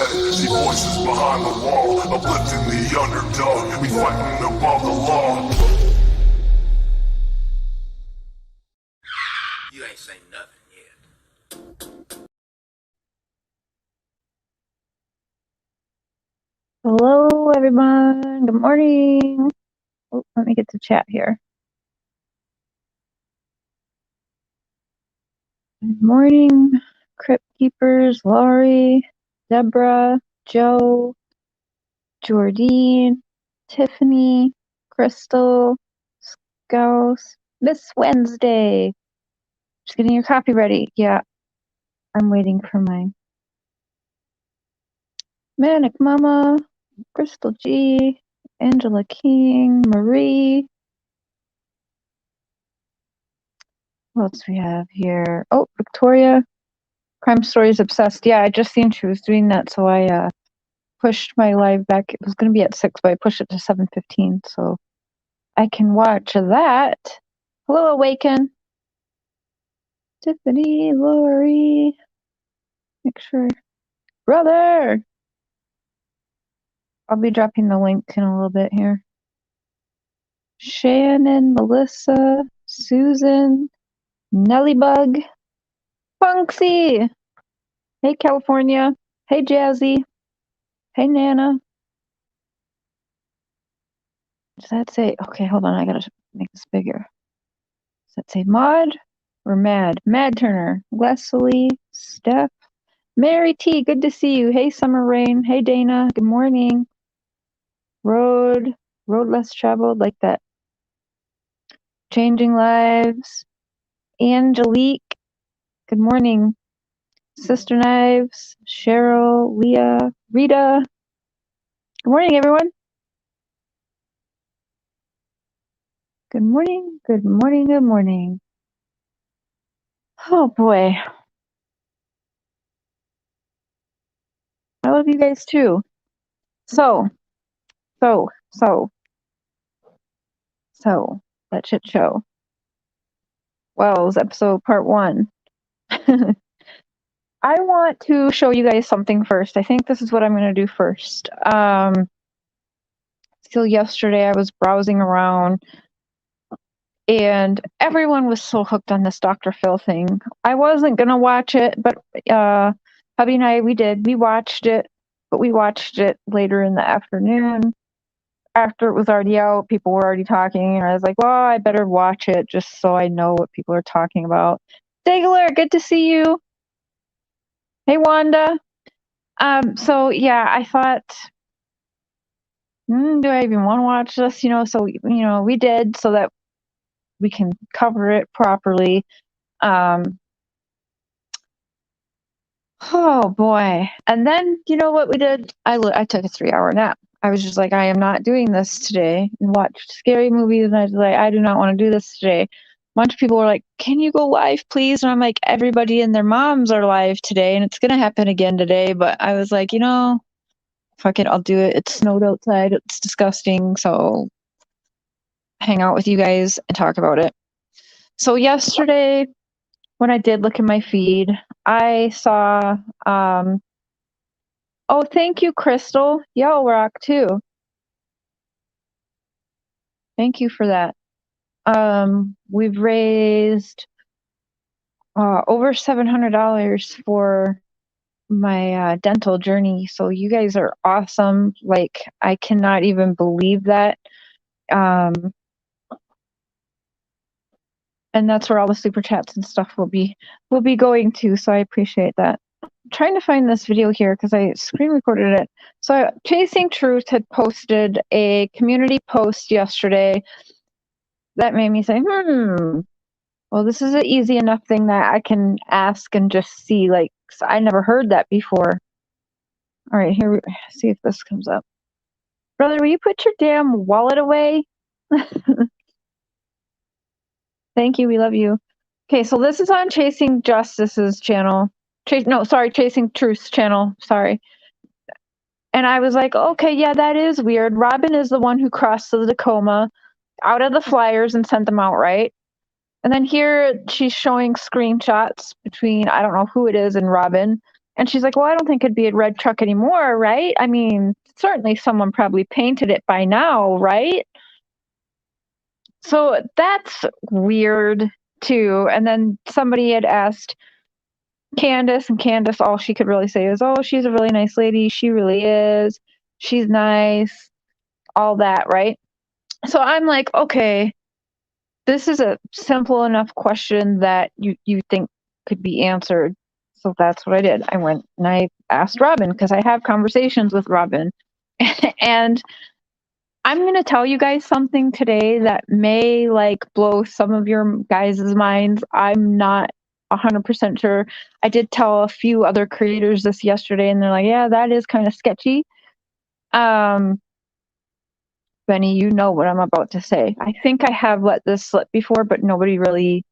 unsympathetic. See voices behind the wall, uplifting the underdog. We fighting above the law. You ain't seen nothing yet. Hello, everyone. Good morning. Oh, let me get to chat here. Good morning, Crypt Keepers, Laurie, Deborah, Joe, Jordine, Tiffany, Crystal, Scouse, Miss Wednesday. Just getting your coffee ready. Yeah, I'm waiting for mine. Manic Mama, Crystal G, Angela King, Marie. What else we have here? Oh, Victoria. Crime Stories Obsessed. Yeah, I just seen she was doing that, so I pushed my live back. It was going to be at 6, but I pushed it to 7:15, so I can watch that. Hello, Awaken. Tiffany, Lori. Make sure. Brother! I'll be dropping the link in a little bit here. Shannon, Melissa, Susan, Nellybug, Funksy. Hey, California. Hey, Jazzy. Hey, Nana. Does that say, okay, hold on, I gotta make this bigger. Does that say Mod or Mad? Mad Turner, Leslie, Steph, Mary T, good to see you. Hey, Summer Rain. Hey, Dana, good morning. Road Less Traveled, like that. Changing Lives, Angelique, good morning. Sister Knives, Cheryl, Leah, Rita. Good morning, everyone. Good morning, good morning, good morning. Oh boy. I love you guys too. So, that shit show. Wells, episode part 1. I want to show you guys something first. I think this is what I'm going to do first. So yesterday I was browsing around and everyone was so hooked on this Dr. Phil thing. I wasn't going to watch it, but hubby and I, we watched it, but we watched it later in the afternoon. After it was already out, people were already talking, and I was like, well, I better watch it just so I know what people are talking about. Dagler, good to see you. Hey, Wanda. So yeah, I thought, do I even want to watch this? So, we did so that we can cover it properly. Oh boy. And then, you know what we did? I took a 3-hour nap. I was just like, I am not doing this today. And watched scary movies, and I was like, I do not want to do this today. A bunch of people were like, can you go live, please? And I'm like, everybody and their moms are live today, and it's going to happen again today. But I was like, fuck it, I'll do it. It snowed outside. It's disgusting. So hang out with you guys and talk about it. So yesterday, when I did look at my feed, I saw, oh, thank you, Crystal. Y'all rock too. Thank you for that. We've raised over $700 for my dental journey. So you guys are awesome. Like, I cannot even believe that. And that's where all the super chats and stuff will be going to. So I appreciate that. I'm trying to find this video here because I screen recorded it. So Chasing Truth had posted a community post yesterday that made me say, well, this is an easy enough thing that I can ask and just see. Like, I never heard that before. All right, here, see if this comes up. Brother, will you put your damn wallet away? Thank you. We love you. Okay, so this is on Chasing Justice's channel. Chasing Truth's channel. Sorry. And I was like, okay, yeah, that is weird. Robin is the one who crossed the Tacoma out of the flyers and sent them out, right? And then here she's showing screenshots between, I don't know who it is, and Robin. And she's like, well, I don't think it'd be a red truck anymore, right? I mean, certainly someone probably painted it by now, right? So that's weird too. And then somebody had asked Candace, and Candace, all she could really say is, oh, she's a really nice lady. She really is. She's nice. All that, right? So I'm like, okay, this is a simple enough question that you think could be answered. So that's what I did. I went and I asked Robin, because I have conversations with Robin. And I'm going to tell you guys something today that may like blow some of your guys' minds. I'm not 100% sure. I did tell a few other creators this yesterday, and they're like, yeah, that is kind of sketchy. Benny, you know what I'm about to say. I think I have let this slip before, but nobody really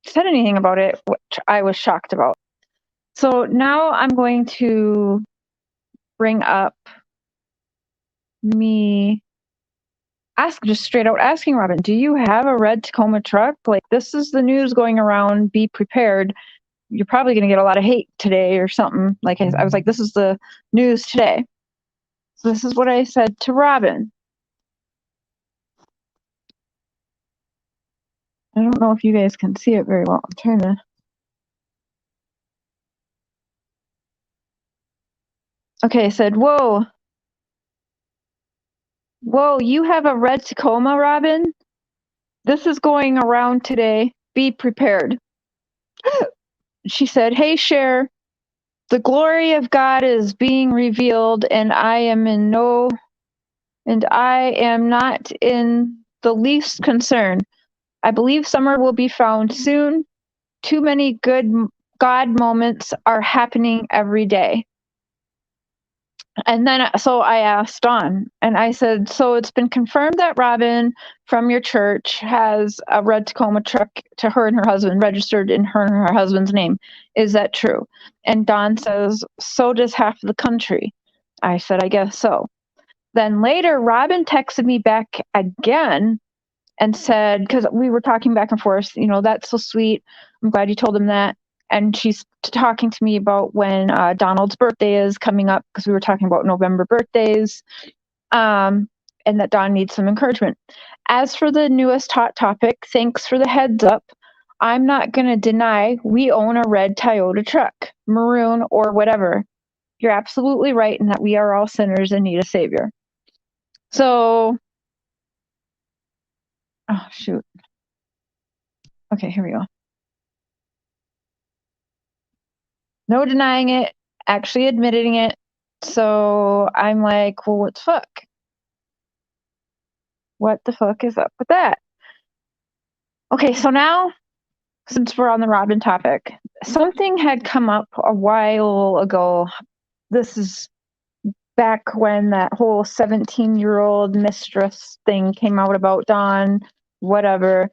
said anything about it, which I was shocked about. So now I'm going to bring up me just straight out asking Robin, do you have a red Tacoma truck? Like, this is the news going around. Be prepared. You're probably going to get a lot of hate today or something. Like I was like, this is the news today. So this is what I said to Robin. I don't know if you guys can see it very well. I'm trying to. Okay, I said, whoa, you have a red Tacoma, Robin? This is going around today. Be prepared. She said, hey, Cher, the glory of God is being revealed, and I am not in the least concerned. I believe summer will be found soon. Too many good God moments are happening every day. And then, so I asked Dawn, and I said, so it's been confirmed that Robin from your church has a red Tacoma truck to her and her husband, registered in her and her husband's name. Is that true? And Dawn says, so does half of the country. I said, I guess so. Then later, Robin texted me back again and said, because we were talking back and forth, that's so sweet. I'm glad you told him that. And she's talking to me about when Donald's birthday is coming up, because we were talking about November birthdays, and that Dawn needs some encouragement. As for the newest hot topic, thanks for the heads up. I'm not going to deny we own a red Toyota truck, maroon or whatever. You're absolutely right in that we are all sinners and need a savior. So, oh, shoot. Okay, here we go. No denying it, actually admitting it. So I'm like, well, what the fuck? What the fuck is up with that? Okay, so now, since we're on the Robin topic, something had come up a while ago. This is back when that whole 17-year-old mistress thing came out about Dawn, whatever.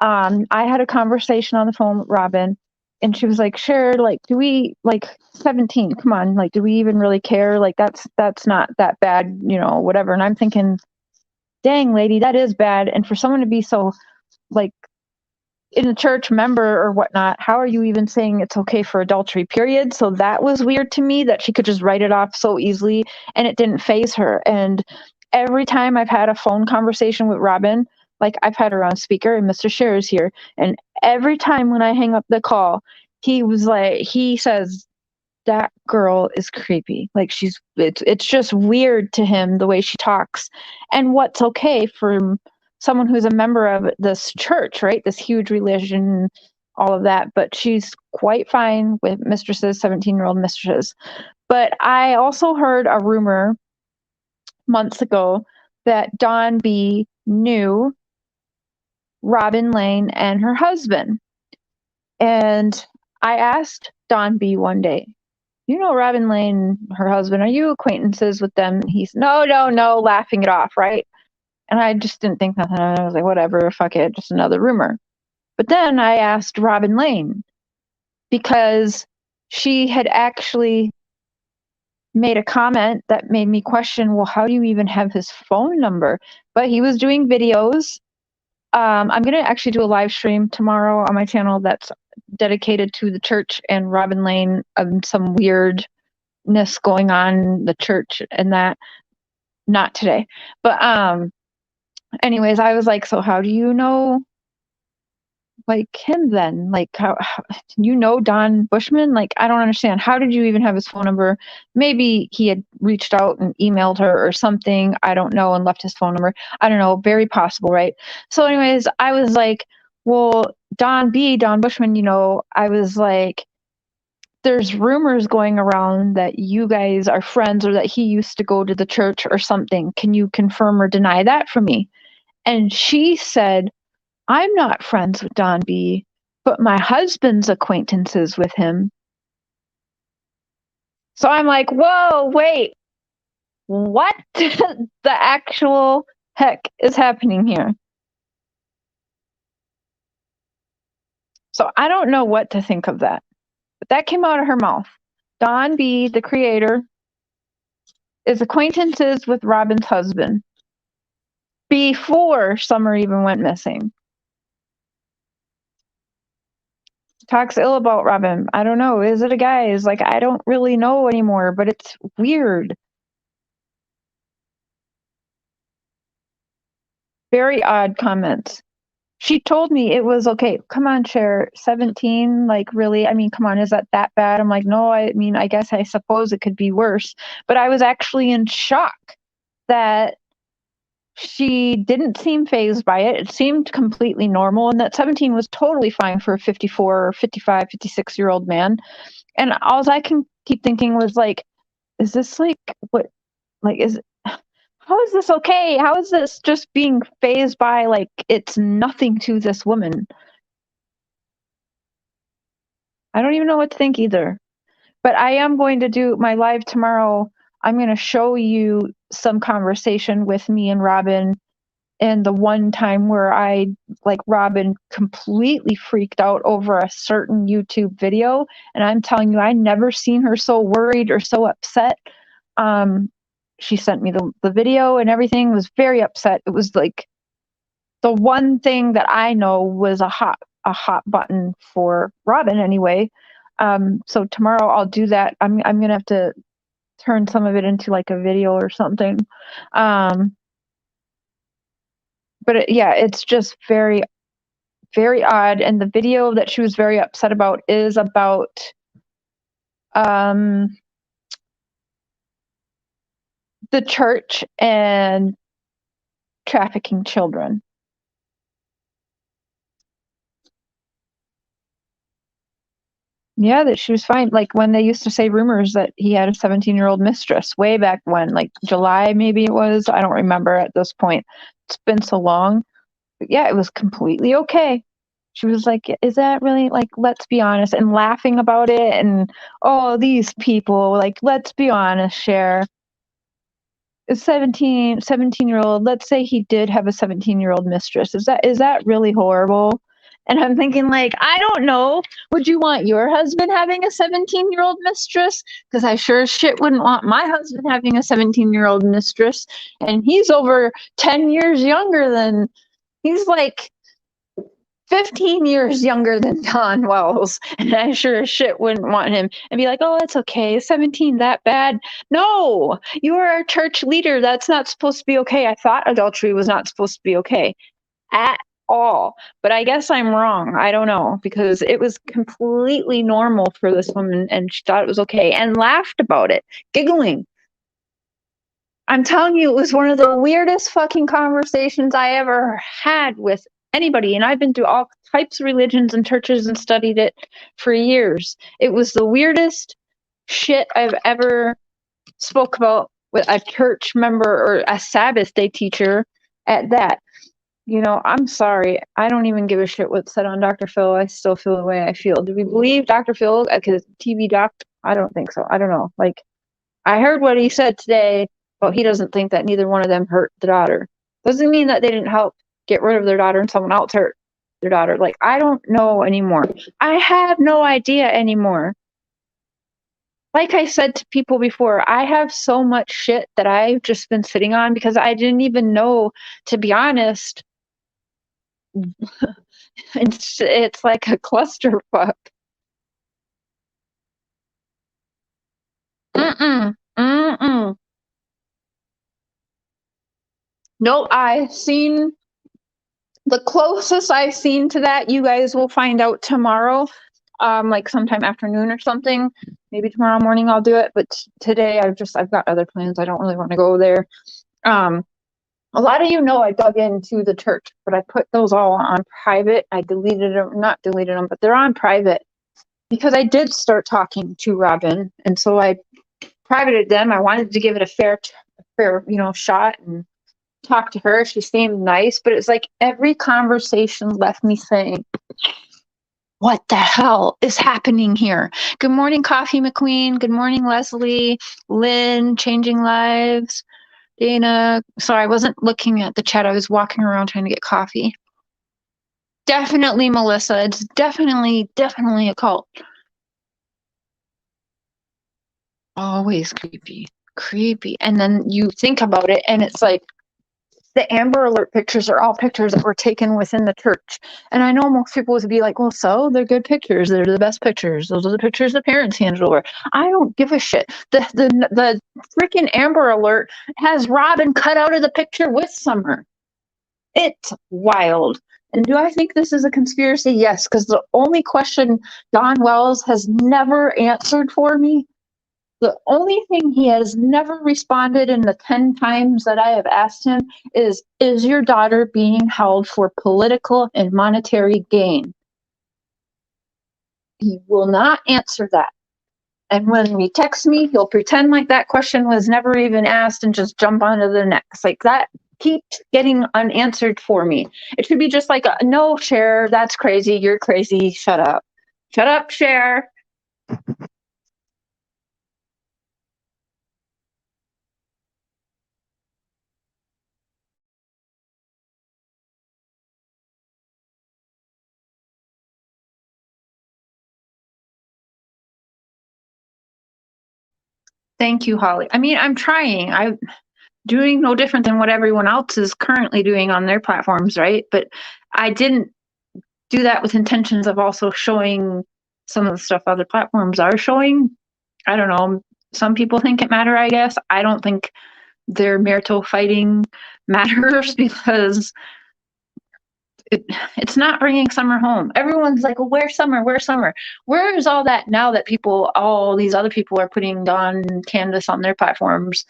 I had a conversation on the phone with Robin, and she was like, Cher, like, do we, like, 17, come on, like, do we even really care? Like, that's not that bad, whatever. And I'm thinking, dang, lady, that is bad. And for someone to be so, like, in a church member or whatnot, how are you even saying it's okay for adultery, period? So that was weird to me, that she could just write it off so easily, and it didn't faze her. And every time I've had a phone conversation with Robin, like, I've had her on speaker, and Mr. Cher is here, and every time when I hang up the call, he says, that girl is creepy. Like, it's just weird to him the way she talks. And what's okay for someone who's a member of this church, right? This huge religion, all of that. But she's quite fine with mistresses, 17-year-old mistresses. But I also heard a rumor months ago that Dawn B knew Robin Lane and her husband. And I asked Dawn B one day, Robin Lane, her husband, are you acquaintances with them? He's, no, laughing it off, right? And I just didn't think nothing. I was like, whatever, fuck it, just another rumor. But then I asked Robin Lane, because she had actually made a comment that made me question, well, how do you even have his phone number? But he was doing videos. I'm going to actually do a live stream tomorrow on my channel that's dedicated to the church and Robin Lane, some weirdness going on in the church and that. Not today. But anyways, I was like, so how do you know like him then? Like how you know Don Bushman? Like I don't understand. How did you even have his phone number? Maybe he had reached out and emailed her or something. I don't know, and left his phone number. I don't know. Very possible, right? So anyways, I was like, well, Don Bushman, I was like, there's rumors going around that you guys are friends or that he used to go to the church or something. Can you confirm or deny that for me? And she said, I'm not friends with Don B, but my husband's acquaintances with him. So I'm like, whoa, wait, what the actual heck is happening here? So I don't know what to think of that. But that came out of her mouth. Don B, the creator, is acquaintances with Robin's husband before Summer even went missing. Talks ill about Robin. I don't know. Is it a guy? Is like, I don't really know anymore, but it's weird. Very odd comments. She told me it was okay. Come on, Cher. 17, like really? I mean, come on, is that bad? I'm like, no, I mean, I guess I suppose it could be worse. But I was actually in shock that she didn't seem fazed by it. It seemed completely normal, and that 17 was totally fine for a 54 or 55, 56-year-old man. And all I can keep thinking was like, is this like what, like, how is this okay? How is this just being fazed by, like, it's nothing to this woman? I don't even know what to think either. But I am going to do my live tomorrow. I'm going to show you some conversation with me and Robin, and the one time where Robin completely freaked out over a certain YouTube video. And I'm telling you, I never seen her so worried or so upset. She sent me the video and everything, was very upset. It was like the one thing that I know was a hot button for Robin anyway. So tomorrow I'll do that. I'm going to have to turn some of it into like a video or something. But it's just very, very odd. And the video that she was very upset about is about the church and trafficking children. Yeah, that she was fine. Like when they used to say rumors that he had a 17-year-old mistress way back when, like July maybe it was. I don't remember at this point. It's been so long. But yeah, it was completely okay. She was like, is that really, like, let's be honest, and laughing about it, and oh, these people, like, let's be honest, Cher. A 17-year-old, let's say he did have a 17-year-old mistress. Is that really horrible? And I'm thinking, like, I don't know. Would you want your husband having a 17-year-old mistress? Because I sure as shit wouldn't want my husband having a 17-year-old mistress. And he's over 10 years younger than, he's like 15 years younger than Don Wells. And I sure as shit wouldn't want him and be like, oh, it's okay. 17, that bad? No, you are a church leader. That's not supposed to be okay. I thought adultery was not supposed to be okay at all. But I guess I'm wrong. I don't know, because it was completely normal for this woman and she thought it was okay and laughed about it, giggling. I'm telling you, it was one of the weirdest fucking conversations I ever had with anybody. And I've been through all types of religions and churches and studied it for years. It was the weirdest shit I've ever spoke about with a church member or a Sabbath day teacher at that. I'm sorry. I don't even give a shit what's said on Dr. Phil. I still feel the way I feel. Do we believe Dr. Phil as TV doc? I don't think so. I don't know. Like, I heard what he said today, but he doesn't think that neither one of them hurt the daughter. Doesn't mean that they didn't help get rid of their daughter and someone else hurt their daughter. Like, I don't know anymore. I have no idea anymore. Like I said to people before, I have so much shit that I've just been sitting on because I didn't even know, to be honest, It's like a clusterfuck. Mm-mm. Mm-mm. No, I've seen the closest I've seen to that. You guys will find out tomorrow, like sometime afternoon or something. Maybe tomorrow morning I'll do it, but today I've got other plans. I don't really want to go there. A lot of you know I dug into the church, but I put those all on private. I deleted them, not deleted them, but they're on private because I did start talking to Robin, and so I privated them. I wanted to give it a fair, shot and talk to her. She seemed nice, but it's like every conversation left me saying, what the hell is happening here? Good morning, Coffee McQueen. Good morning, Leslie, Lynn, Changing Lives, Dana. Sorry, I wasn't looking at the chat. I was walking around trying to get coffee. Definitely, Melissa. It's definitely a cult. Always creepy. And then you think about it, and it's like, the Amber Alert pictures are all pictures that were taken within the church. And I know most people would be like, well, so they're good pictures. They're the best pictures. Those are the pictures the parents handed over. I don't give a shit. The freaking Amber Alert has Robin cut out of the picture with Summer. It's wild. And do I think this is a conspiracy? Yes, because the only question Don Wells has never answered for me, the only thing he has never responded in the 10 times that I have asked him is your daughter being held for political and monetary gain? He will not answer that. And when he texts me, he'll pretend like that question was never even asked and just jump onto the next. Like that keeps getting unanswered for me. It should be just like, no, Cher, that's crazy. You're crazy. Shut up. Shut up, Cher. Thank you, Holly. I mean, I'm trying. I'm doing no different than what everyone else is currently doing on their platforms, right? But I didn't do that with intentions of also showing some of the stuff other platforms are showing. I don't know. Some people think it matters, I guess. I don't think their marital fighting matters because it's not bringing Summer home. Everyone's like, well, where's Summer? Where's Summer? Where is all that now that all these other people are putting Dawn and Candace on their platforms?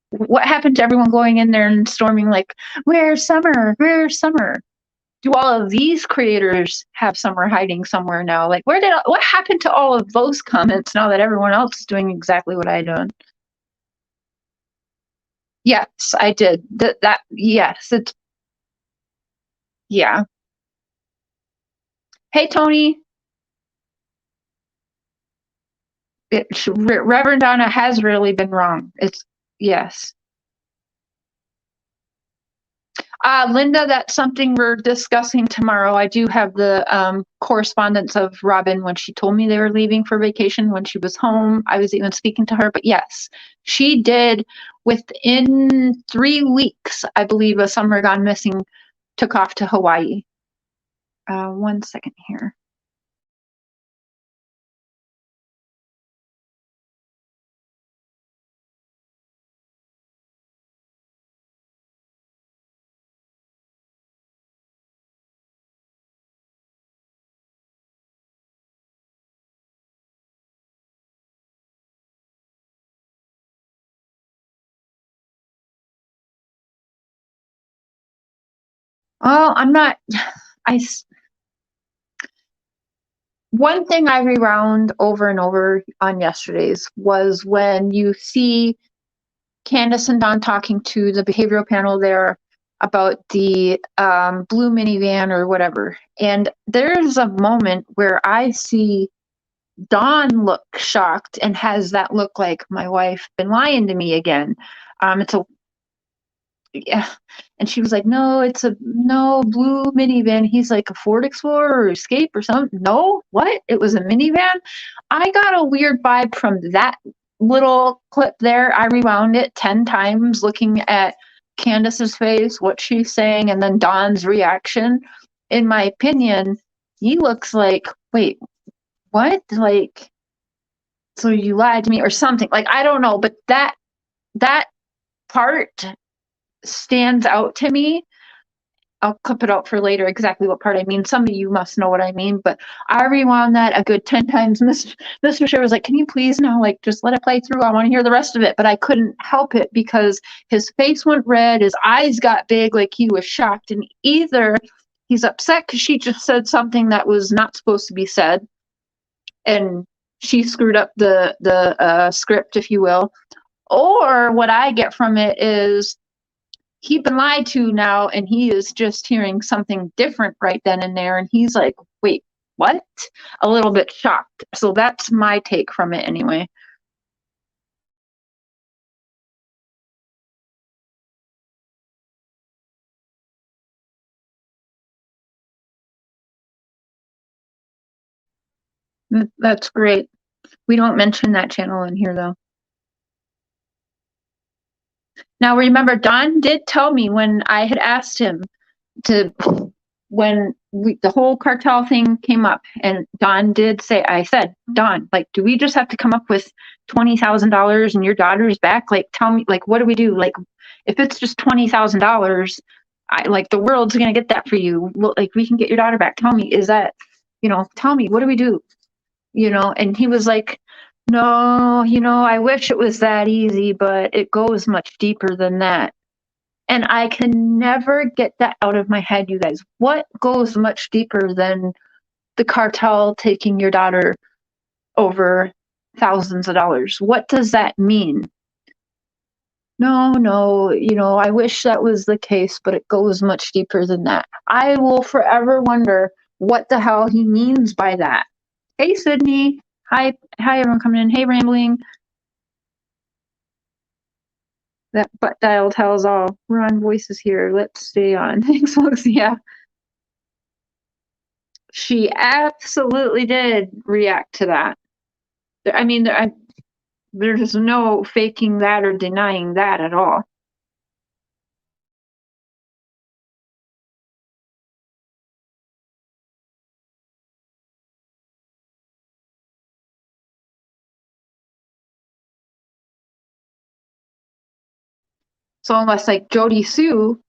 What happened to everyone going in there and storming like, where's Summer? Where's Summer? Do all of these creators have Summer hiding somewhere now? Like, what happened to all of those comments now that everyone else is doing exactly what I done? Yes, I did. Yes, yeah. Hey, Tony. Reverend Donna has really been wrong. Yes. Linda, that's something we're discussing tomorrow. I do have the correspondence of Robin when she told me they were leaving for vacation when she was home. I was even speaking to her, but yes, she did within 3 weeks, I believe, a Summer Gone Missing took off to Hawaii. 1 second here. Oh, one thing I rewound over and over on yesterday's was when you see Candace and Don talking to the behavioral panel there about the blue minivan or whatever. And there's a moment where I see Dawn look shocked and has that look like, my wife been lying to me again. Yeah. And she was like, no, it's a blue minivan. He's like, a Ford Explorer or Escape or something. No, what? It was a minivan? I got a weird vibe from that little clip there. I rewound it 10 times looking at Candace's face, what she's saying, and then Dawn's reaction. in my opinion, he looks like, wait, what? Like, so you lied to me or something. Like, I don't know, but that part stands out to me. I'll clip it out for later exactly what part I mean. Some of you must know what I mean, but I rewound that a good 10 times. Mr. Sher was like, can you please now, like, just let it play through? I want to hear the rest of it. But I couldn't help it because his face went red, his eyes got big, like he was shocked. And either he's upset because she just said something that was not supposed to be said, and she screwed up the script, if you will. Or what I get from it is he's been lied to now, and he is just hearing something different right then and there, and he's like, wait, what? A little bit shocked. So that's my take from it anyway. That's great. We don't mention that channel in here, though. Now, remember, Don did tell me when I had asked him to, when the whole cartel thing came up, and Don did say, I said, Don, like, do we just have to come up with $20,000 and your daughter's back? Like, tell me, like, what do we do? Like, if it's just $20,000, like, the world's gonna get that for you. Like, we can get your daughter back. Tell me, is that, tell me, what do we do? And he was like, no, I wish it was that easy, but it goes much deeper than that. And I can never get that out of my head, you guys. What goes much deeper than the cartel taking your daughter over thousands of dollars? What does that mean? No, I wish that was the case, but it goes much deeper than that. I will forever wonder what the hell he means by that. Hey, Sydney. Hi, everyone coming in. Hey, Rambling. That butt dial tells all. We're on Voices here. Let's stay on. Thanks, folks. Yeah. She absolutely did react to that. I mean, there's no faking that or denying that at all. So unless, like, Jody Sue,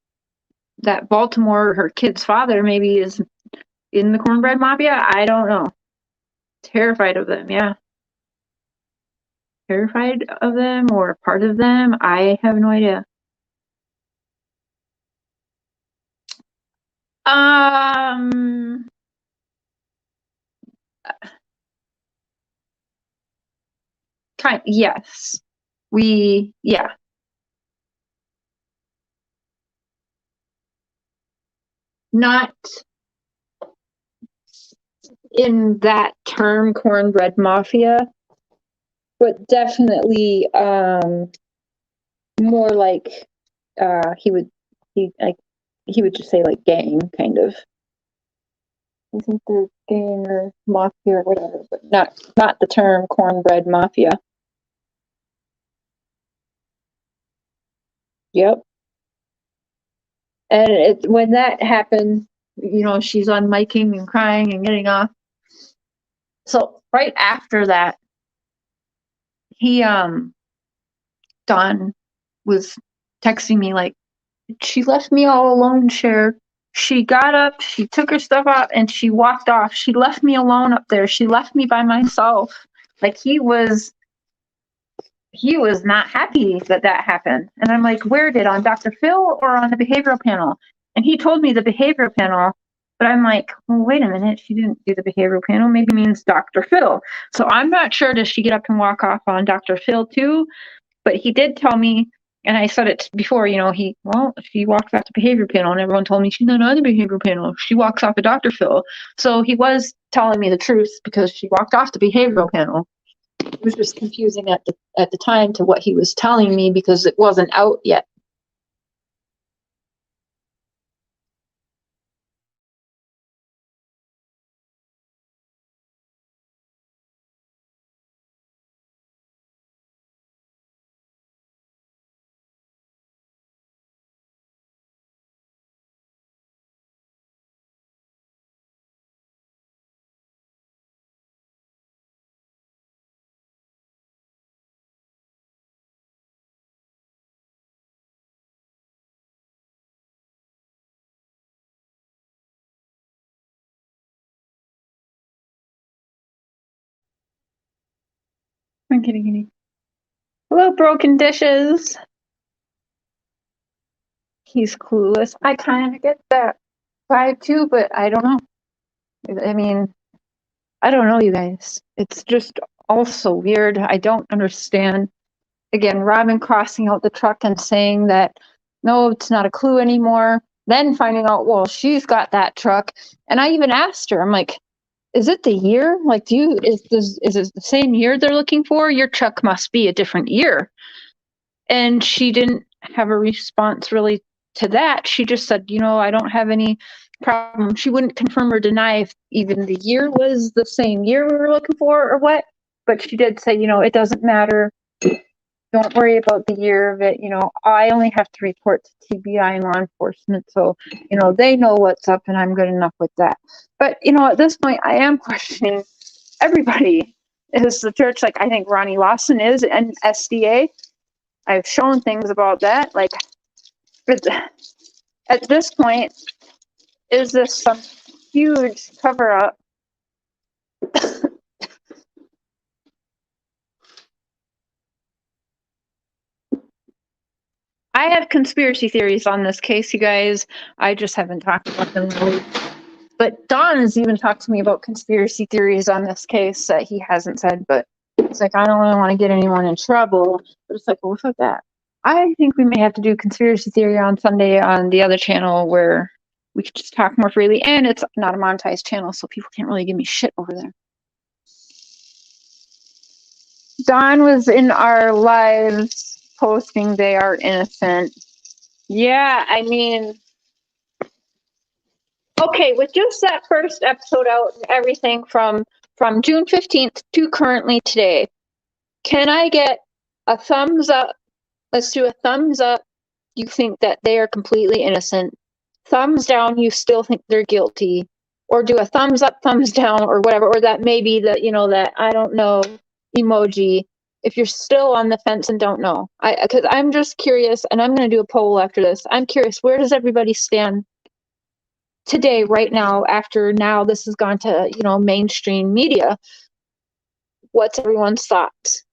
that Baltimore, her kid's father, maybe is in the cornbread mafia, I don't know. Terrified of them, yeah. Terrified of them or part of them, I have no idea. Yes. Yeah. Not in that term, cornbread mafia, but definitely more like he would just say, like, gang, kind of. I think they're gang or mafia or whatever, but not the term cornbread mafia. Yep. And when that happened, she's on miking and crying and getting off. So right after that, Don was texting me like, she left me all alone, Cher. She got up, she took her stuff out, and she walked off. She left me alone up there. She left me by myself. Like, he was not happy that happened. And I'm like, where did? On Dr. Phil or on the behavioral panel? And he told me the behavioral panel, but I'm like, well, wait a minute. She didn't do the behavioral panel. Maybe it means Dr. Phil. So I'm not sure. Does she get up and walk off on Dr. Phil too? But he did tell me, and I said it before, she walks off the behavior panel, and everyone told me she's not on the behavior panel. She walks off of Dr. Phil. So he was telling me the truth because she walked off the behavioral panel. It was just confusing at the time to what he was telling me because it wasn't out yet. I'm kidding. Hello, broken dishes. He's clueless. I kind of get that vibe too, but I don't know. I mean, I don't know, you guys. It's just all so weird. I don't understand. Again, Robin crossing out the truck and saying that, no, it's not a clue anymore. Then finding out, well, she's got that truck. And I even asked her, I'm like, is it the year? Like, is it the same year they're looking for? Your truck must be a different year. And she didn't have a response really to that. She just said, I don't have any problem. She wouldn't confirm or deny if even the year was the same year we were looking for or what. But she did say, it doesn't matter. Don't worry about the year of it. I only have to report to TBI and law enforcement. So, they know what's up and I'm good enough with that. But, at this point, I am questioning everybody. Is the church, like I think Ronnie Lawson is, and SDA. I've shown things about that. Like, at this point, is this some huge cover up? I have conspiracy theories on this case, you guys. I just haven't talked about them really. But Don has even talked to me about conspiracy theories on this case that he hasn't said, but it's like, I don't really want to get anyone in trouble. But it's like, well, what's with that? I think we may have to do conspiracy theory on Sunday on the other channel where we could just talk more freely. And it's not a monetized channel, so people can't really give me shit over there. Don was in our lives posting they are innocent. Yeah, I mean, okay, with just that first episode out and everything from June 15th to currently today, can I get a thumbs up? Let's do a thumbs up. You think that they are completely innocent. Thumbs down, you still think they're guilty. Or do a thumbs up, thumbs down, or whatever. Or that maybe that, that I don't know emoji. If you're still on the fence and don't know. Because I'm just curious, and I'm going to do a poll after this. I'm curious, where does everybody stand today, right now, after now this has gone to, mainstream media? What's everyone's thoughts?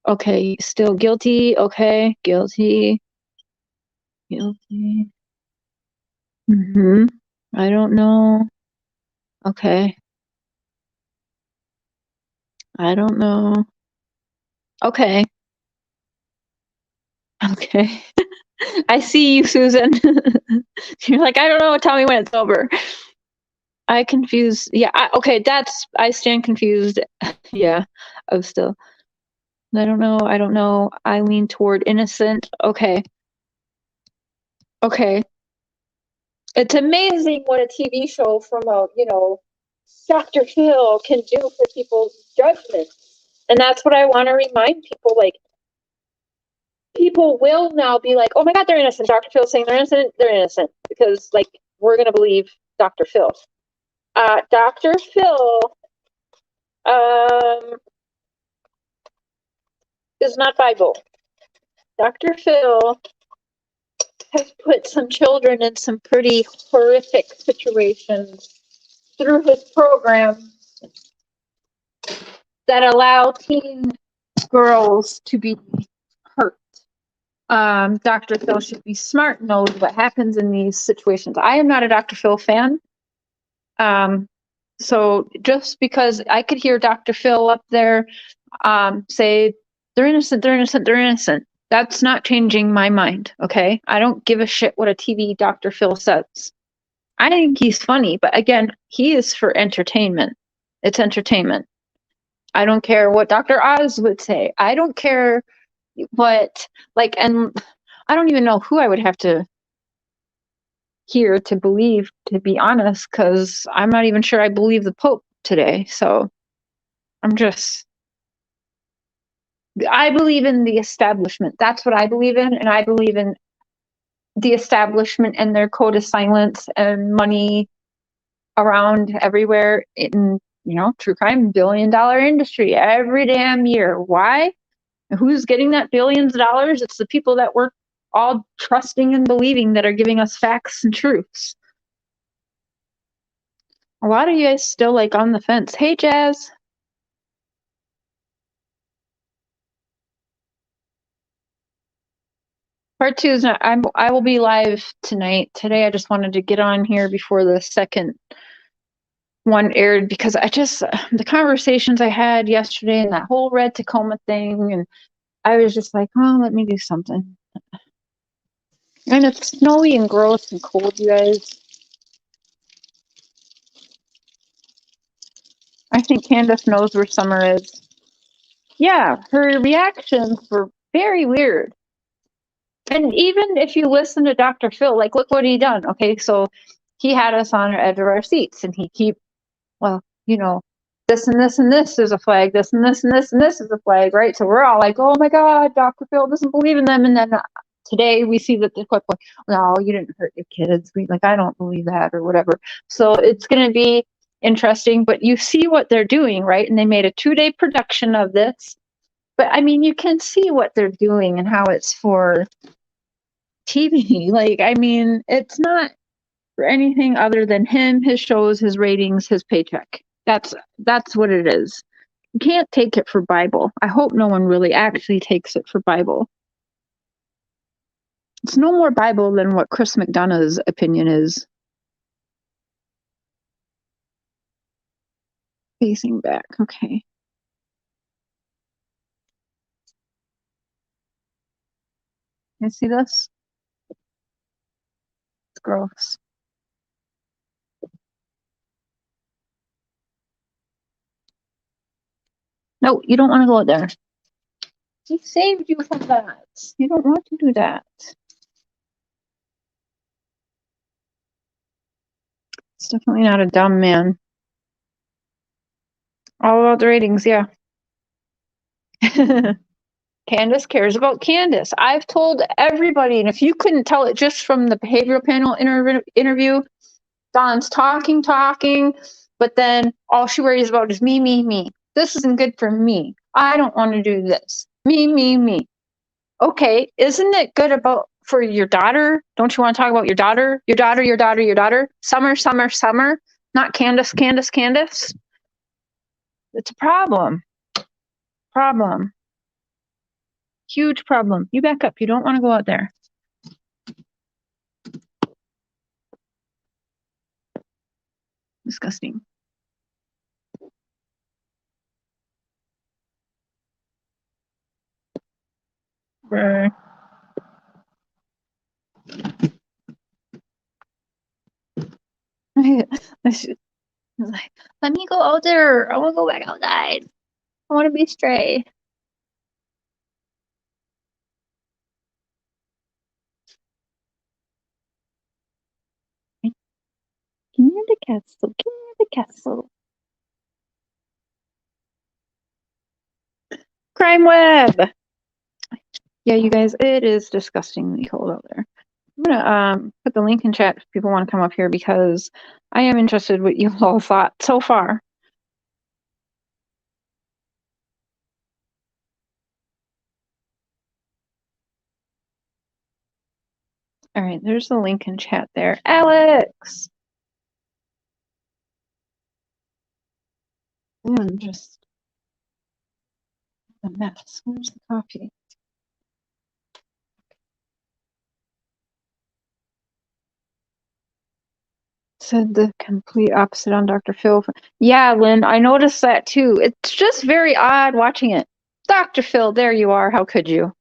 Okay, still guilty. Okay, guilty. Guilty. I don't know. Okay. I don't know. Okay. Okay. I see you, Susan. You're like, I don't know. Tell me when it's over. I confuse. Yeah. Okay. I stand confused. Yeah. I'm still. I don't know. I don't know. I lean toward innocent. Okay. Okay. It's amazing what a TV show from Dr. Phil can do for people's judgments. And that's what I want to remind people. Like, people will now be like, oh my God, they're innocent. Dr. Phil's saying they're innocent. Because, like, we're going to believe Dr. Phil. Dr. Phil is not Bible. Dr. Phil has put some children in some pretty horrific situations through his program that allow teen girls to be hurt. Dr. Phil should be smart, knows what happens in these situations. I am not a Dr. Phil fan. So just because I could hear Dr. Phil up there say, they're innocent. That's not changing my mind, okay? I don't give a shit what a TV Dr. Phil says. I think he's funny, but again, he is for entertainment. It's entertainment. I don't care what Dr. Oz would say. I don't care what, and I don't even know who I would have to hear to believe, to be honest, because I'm not even sure I believe the Pope today. So I believe in the establishment. That's what I believe in. And I believe in the establishment and their code of silence and money around everywhere in, true crime, billion-dollar industry every damn year. Why? Who's getting that billions of dollars? It's the people that we're all trusting and believing that are giving us facts and truths. A lot of you guys still on the fence. Hey, Jazz. Part 2 is not. I will be live tonight. Today, I just wanted to get on here before the second one aired because the conversations I had yesterday and that whole red Tacoma thing, and I was just like, oh, let me do something. And it's snowy and gross and cold, you guys. I think Candace knows where Summer is. Yeah, her reactions were very weird. And even if you listen to Dr. Phil, like, look what he done. Okay, so he had us on the edge of our seats, and this and this and this is a flag, this and this and this and this is a flag, right? So we're all like, oh my God, Dr. Phil doesn't believe in them. And then today we see that they're quite like, no, you didn't hurt your kids. I don't believe that or whatever. So it's going to be interesting, but you see what they're doing, right? And they made a 2-day production of this. But I mean, you can see what they're doing and how it's for TV. It's not for anything other than him, his shows, his ratings, his paycheck. That's what it is. You can't take it for Bible. I hope no one really actually takes it for Bible. It's no more Bible than what Chris McDonough's opinion is. Facing back, okay. You see this? It's gross. No, you don't want to go there. He saved you from that. You don't want to do that. It's definitely not a dumb man. All about the ratings, yeah. Candace cares about Candace. I've told everybody, and if you couldn't tell it just from the behavioral panel interview, Dawn's talking, but then all she worries about is me, me, me. This isn't good for me. I don't want to do this. Me, me, me. Okay, isn't it good for your daughter? Don't you want to talk about your daughter? Your daughter, your daughter, your daughter? Summer, Summer, Summer. Not Candace, Candace, Candace. It's a problem. Problem. Huge problem. You back up. You don't want to go out there. Disgusting. Brr. Let me go out there. I want to go back outside. I want to be stray. Give me the castle. Give me the castle. Crime Web. Yeah, you guys, it is disgustingly cold out there. I'm gonna put the link in chat if people want to come up here because I am interested what you all thought so far. All right, there's the link in chat there. Alex! Just a mess. Where's the coffee? Said the complete opposite on Dr. Phil. Yeah, Lynn, I noticed that too. It's just very odd watching it. Dr. Phil, there you are. How could you?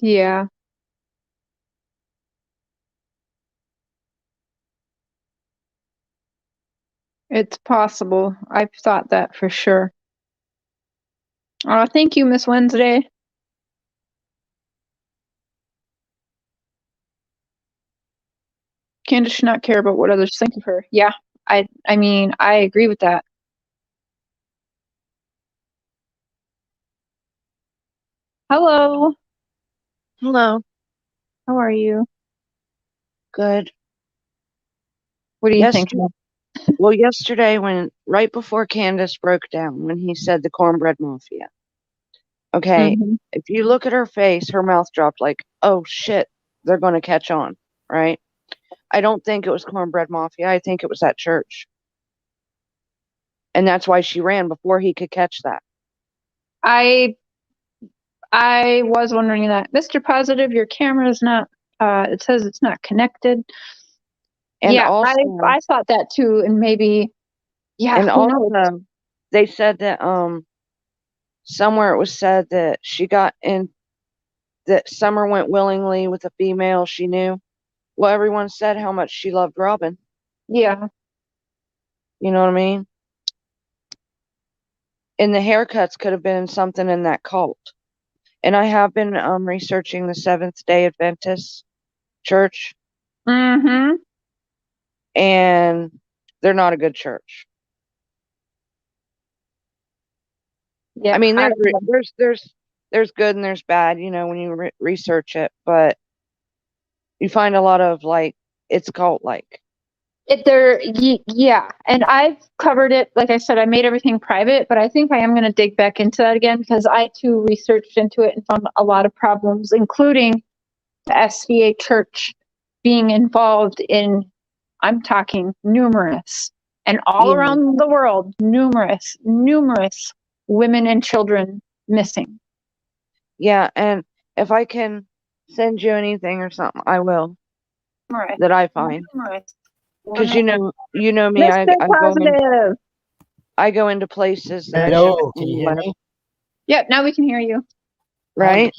Yeah. It's possible. I've thought that for sure. Thank you, Miss Wednesday. Candace should not care about what others think of her. Yeah, I mean, I agree with that. Hello. Hello. How are you? Good. What do you think? Well, yesterday, right before Candace broke down, when he said the cornbread mafia, okay, if you look at her face, her mouth dropped like, oh shit, they're going to catch on, right? I don't think it was cornbread mafia. I think it was that church. And that's why she ran before he could catch that. I was wondering that. Mr. Positive, your camera is not, it says it's not connected. And yeah, also, I thought that too, and maybe, yeah, and who knows? also, they said that somewhere it was said that she got in, that Summer went willingly with a female she knew. Well, everyone said how much she loved Robin. Yeah. You know what I mean? And the haircuts could have been something in that cult. And I have been researching the Seventh-day Adventist church, Mm-hmm. and they're not a good church. Yeah. I mean, there's good and there's bad, you know, when you research it, but you find a lot of like it's cult-like. Yeah, and I've covered it. Like I said, I made everything private, but I think I am going to dig back into that again because I too researched into it and found a lot of problems, including the SVA church being involved in, I'm talking numerous, and all Yeah. around the world, numerous women and children missing. Yeah, and if I can send you anything or something, I will. Numerous. That I find. Numerous. Because you know me, Mr. Positive. I go into places that Hello, can you hear me? Yep, now we can hear you. Right?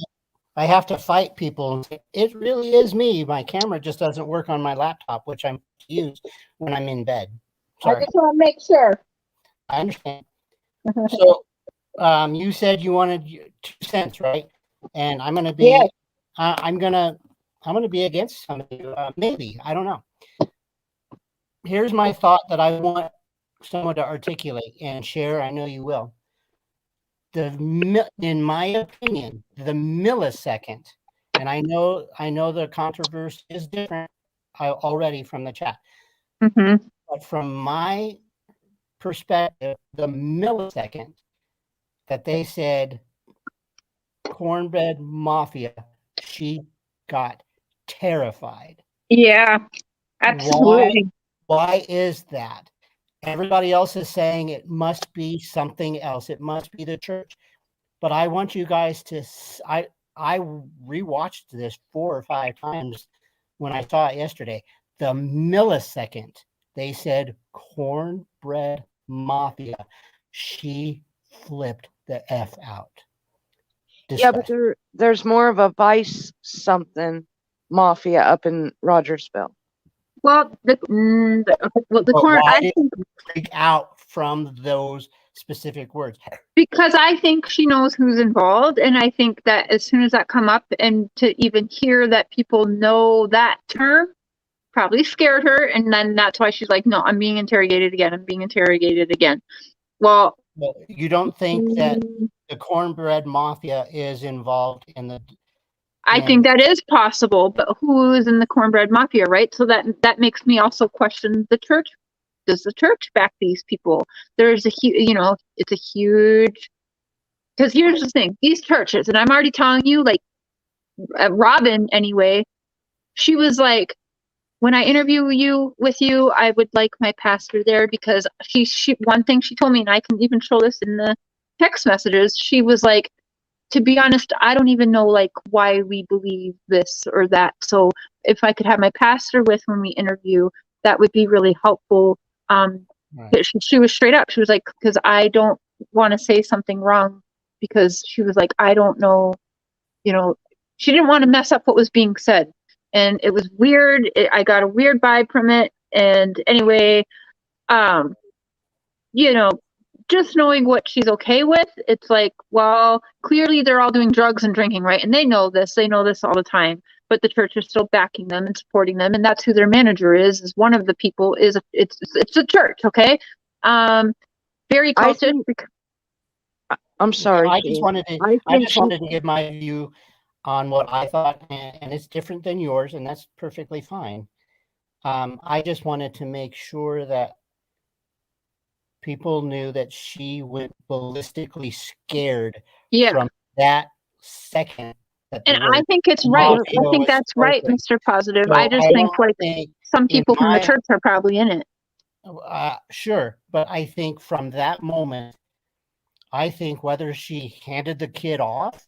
I have to fight people and say, it really is me. My camera just doesn't work on my laptop, which I'm use when I'm in bed. Sorry. I just want to make sure. I understand. So you said you wanted 2 cents, right? And I'm going to be, Yes. I'm going to be against some of you. Maybe, I don't know. Here's my thought that I want someone to articulate and share. I know you will. In my opinion, the millisecond, and I know the controversy is different already from the chat, Mm-hmm. but from my perspective, the millisecond that they said Cornbread Mafia, she got terrified. Yeah, absolutely. Why is that? Everybody else is saying it must be something else. It must be the church. But I want you guys to, I rewatched this 4 or 5 times when I saw it yesterday. The millisecond they said Cornbread Mafia, she flipped the F out. Yeah, but there's more of a vice something mafia up in Rogersville. Well, the corn. Why I did think you freak out from those specific words? because I think she knows who's involved, and I think that as soon as that come up, and to even hear that people know that term, probably scared her, and then that's why she's like, "No, I'm being interrogated again. I'm being interrogated again." Well, you don't think that the Cornbread Mafia is involved in the? I think that is possible, but who is in the Cornbread Mafia, right? So that makes me also question the church. Does the church back these people? There's a huge, it's a huge. Because here's the thing: these churches, and I'm already telling you, like Robin, anyway. She was like, when I interview with you, I would like my pastor there because she one thing she told me, and I can even show this in the text messages. She was like, to be honest, I don't even know like why we believe this or that. So if I could have my pastor with when we interview, that would be really helpful. Right. She was straight up. She was like, because I don't want to say something wrong, because she was like, I don't know, she didn't want to mess up what was being said. And it was weird. I got a weird vibe from it. And anyway, just knowing what she's okay with, it's like, well, clearly they're all doing drugs and drinking, right? And they know this all the time, but the church is still backing them and supporting them. And that's who their manager is one of the people it's a church. Okay. Very cultish. I'm sorry. I just wanted to give my view on what I thought, and it's different than yours, and that's perfectly fine. I just wanted to make sure that people knew that she went ballistically scared from that second. And I think it's right. I think that's right, Mr. Positive. So I just think some people from the church are probably in it. Sure, but I think from that moment, I think whether she handed the kid off,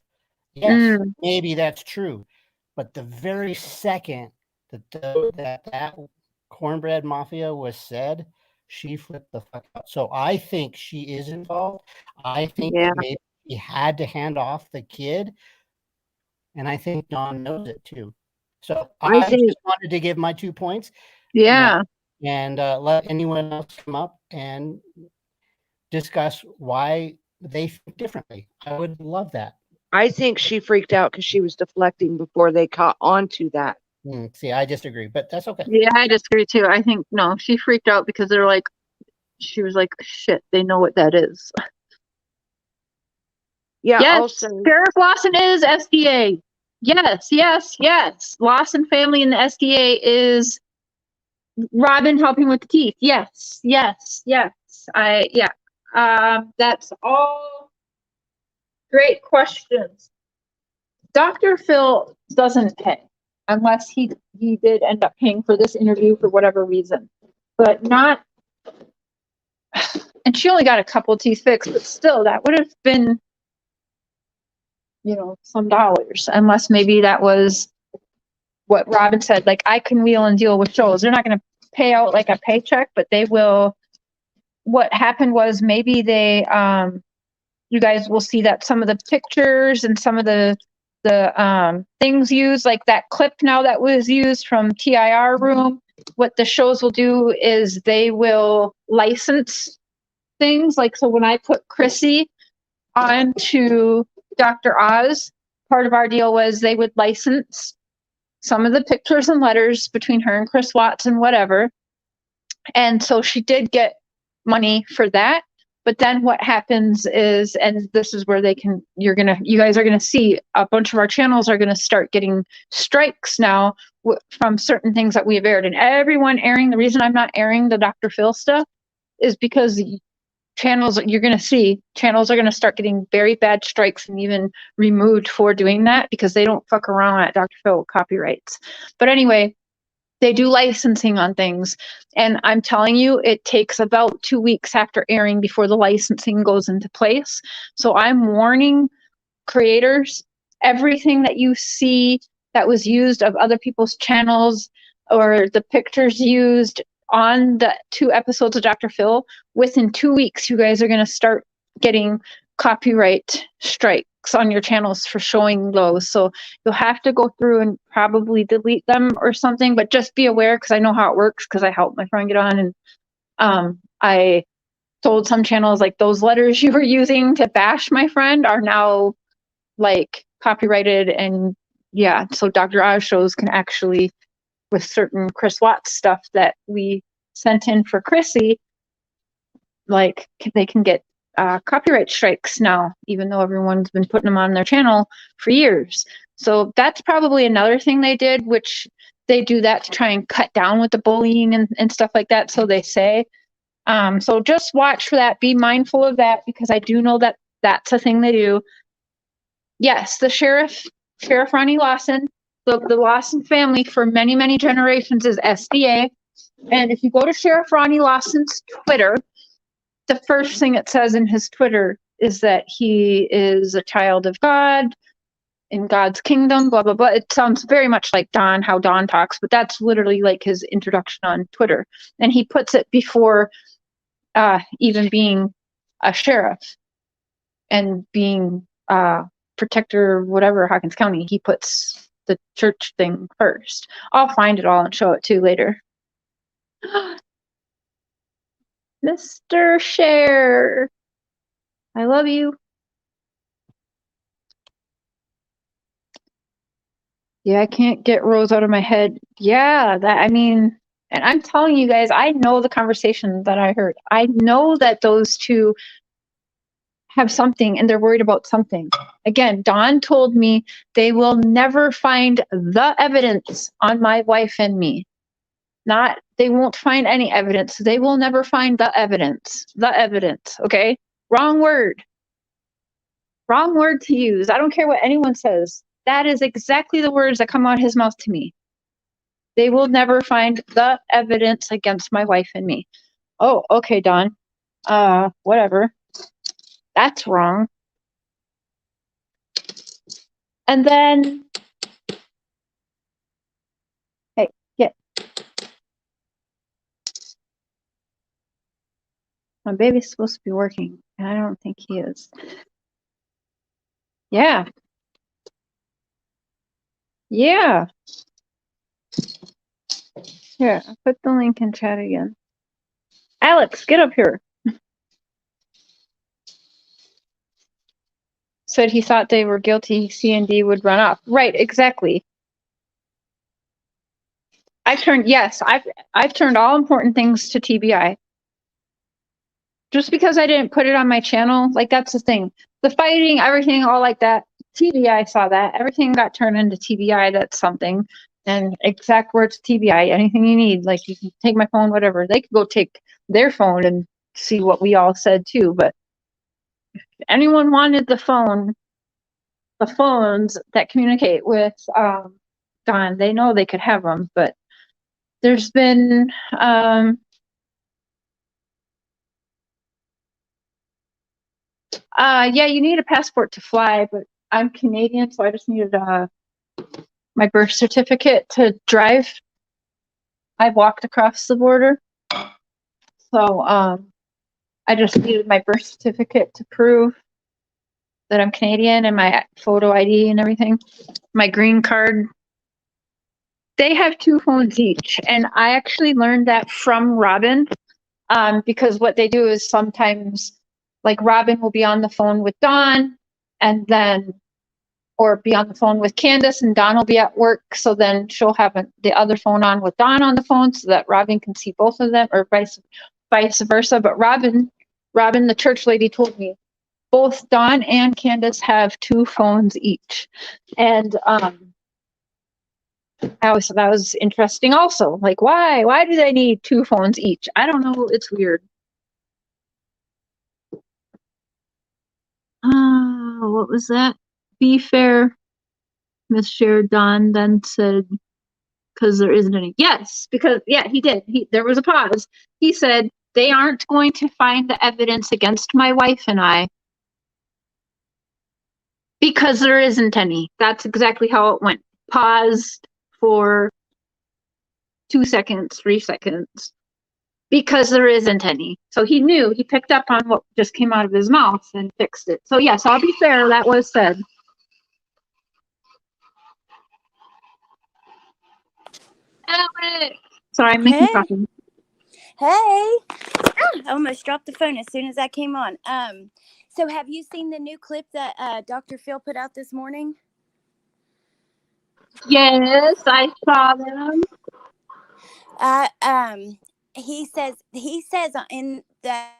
yes, maybe that's true. But the very second that cornbread mafia was said, she flipped the fuck out. So I think she is involved. I think Yeah. maybe she had to hand off the kid, and I think Don knows it too. So I just wanted to give my 2 points. Yeah. And let anyone else come up and discuss why they think differently. I would love that. I think she freaked out because she was deflecting before they caught on to that. See, I disagree, but that's okay. Yeah, I disagree too. I think, no, she freaked out because they're like, she was like, shit, they know what that is. Yeah, yes, also, Sheriff Lawson is SDA. Yes, yes, yes. Lawson family in the SDA is Robin helping with the teeth. Yes, yes, yes. That's all great questions. Dr. Phil doesn't pay unless he did end up paying for this interview for whatever reason, but not. And she only got a couple teeth fixed, but still, that would have been, some dollars, unless maybe that was what Robin said. Like, I can wheel and deal with shows. They're not going to pay out like a paycheck, but they will. What happened was maybe they, you guys will see that some of the pictures and some of the things used, like that clip now that was used from TIR room, what the shows will do is they will license things. Like, so when I put Chrissy onto Dr. Oz, part of our deal was they would license some of the pictures and letters between her and Chris Watts and whatever. And so she did get money for that. But then what happens is, and this is where you guys are going to see a bunch of our channels are going to start getting strikes now from certain things that we have aired. And everyone airing, the reason I'm not airing the Dr. Phil stuff is because channels, you're going to see channels are going to start getting very bad strikes and even removed for doing that because they don't fuck around at Dr. Phil copyrights. But anyway, they do licensing on things. And I'm telling you, it takes about 2 weeks after airing before the licensing goes into place. So I'm warning creators, everything that you see that was used of other people's channels or the pictures used on the 2 episodes of Dr. Phil, within 2 weeks, you guys are going to start getting copyright strikes on your channels for showing those. So you'll have to go through and probably delete them or something, but just be aware, because I know how it works because I helped my friend get on, and I told some channels, like, those letters you were using to bash my friend are now like copyrighted. And yeah, so Dr. Oz shows can actually, with certain Chris Watts stuff that we sent in for Chrissy, like, they can get copyright strikes now, even though everyone's been putting them on their channel for years. So that's probably another thing they did, which they do that to try and cut down with the bullying and stuff like that, so they say. So just watch for that. Be mindful of that, because I do know that that's a thing they do. Yes, the Sheriff Ronnie Lawson, the Lawson family for many, many generations is SDA. And if you go to Sheriff Ronnie Lawson's Twitter, the first thing it says in his Twitter is that he is a child of God in God's kingdom, blah, blah, blah. It sounds very much like Don, how Don talks, but that's literally like his introduction on Twitter. And he puts it before even being a sheriff and being protector, whatever, Hawkins County. He puts the church thing first. I'll find it all and show it to you later. Mr. Share, I love you. Yeah, I can't get Rose out of my head. Yeah, and I'm telling you guys, I know the conversation that I heard. I know that those two have something and they're worried about something. Again, Dawn told me they will never find the evidence on my wife and me. They won't find any evidence. They will never find the evidence. The evidence, okay? Wrong word. Wrong word to use. I don't care what anyone says. That is exactly the words that come out of his mouth to me. They will never find the evidence against my wife and me. Oh, okay, Dawn. Whatever. That's wrong. And then, hey, get. My baby's supposed to be working, and I don't think he is. Yeah. Yeah. Here, I'll put the link in chat again. Alex, get up here. Said he thought they were guilty, C&D would run off. Right, exactly. I've turned all important things to TBI. Just because I didn't put it on my channel, like that's the thing. The fighting, everything, all like that. TBI saw that. Everything got turned into TBI, that's something. And exact words TBI, anything you need. Like you can take my phone, whatever. They could go take their phone and see what we all said too. But if anyone wanted the phones that communicate with Don, they know they could have them. But there's been yeah, you need a passport to fly, but I'm Canadian, so I just needed my birth certificate to drive. I walked across the border, so I just needed my birth certificate to prove that I'm Canadian and my photo ID and everything. My green card. They have 2 phones each, and I actually learned that from Robin, because what they do is sometimes, like Robin will be on the phone with Dawn, and then, or be on the phone with Candace, and Dawn will be at work, so then she'll have the other phone on with Dawn on the phone, so that Robin can see both of them, or vice versa. But Robin, the church lady, told me both Dawn and Candace have 2 phones each, and that was interesting also. Like, why do they need 2 phones each? I don't know. It's weird. What was that? Be fair, Miss Shared Don then said, because there isn't any. Yes, because, yeah, he did. There was a pause. He said, they aren't going to find the evidence against my wife and I because there isn't any. That's exactly how it went. Paused for 2 seconds, 3 seconds, because there isn't any. So he knew, he picked up on what just came out of his mouth and fixed it. So yes, I'll be fair, that was said. Alex! Sorry, I'm making coffee. Hey, I almost dropped the phone as soon as I came on. So have you seen the new clip that Dr. Phil put out this morning? Yes, I saw them. He says in that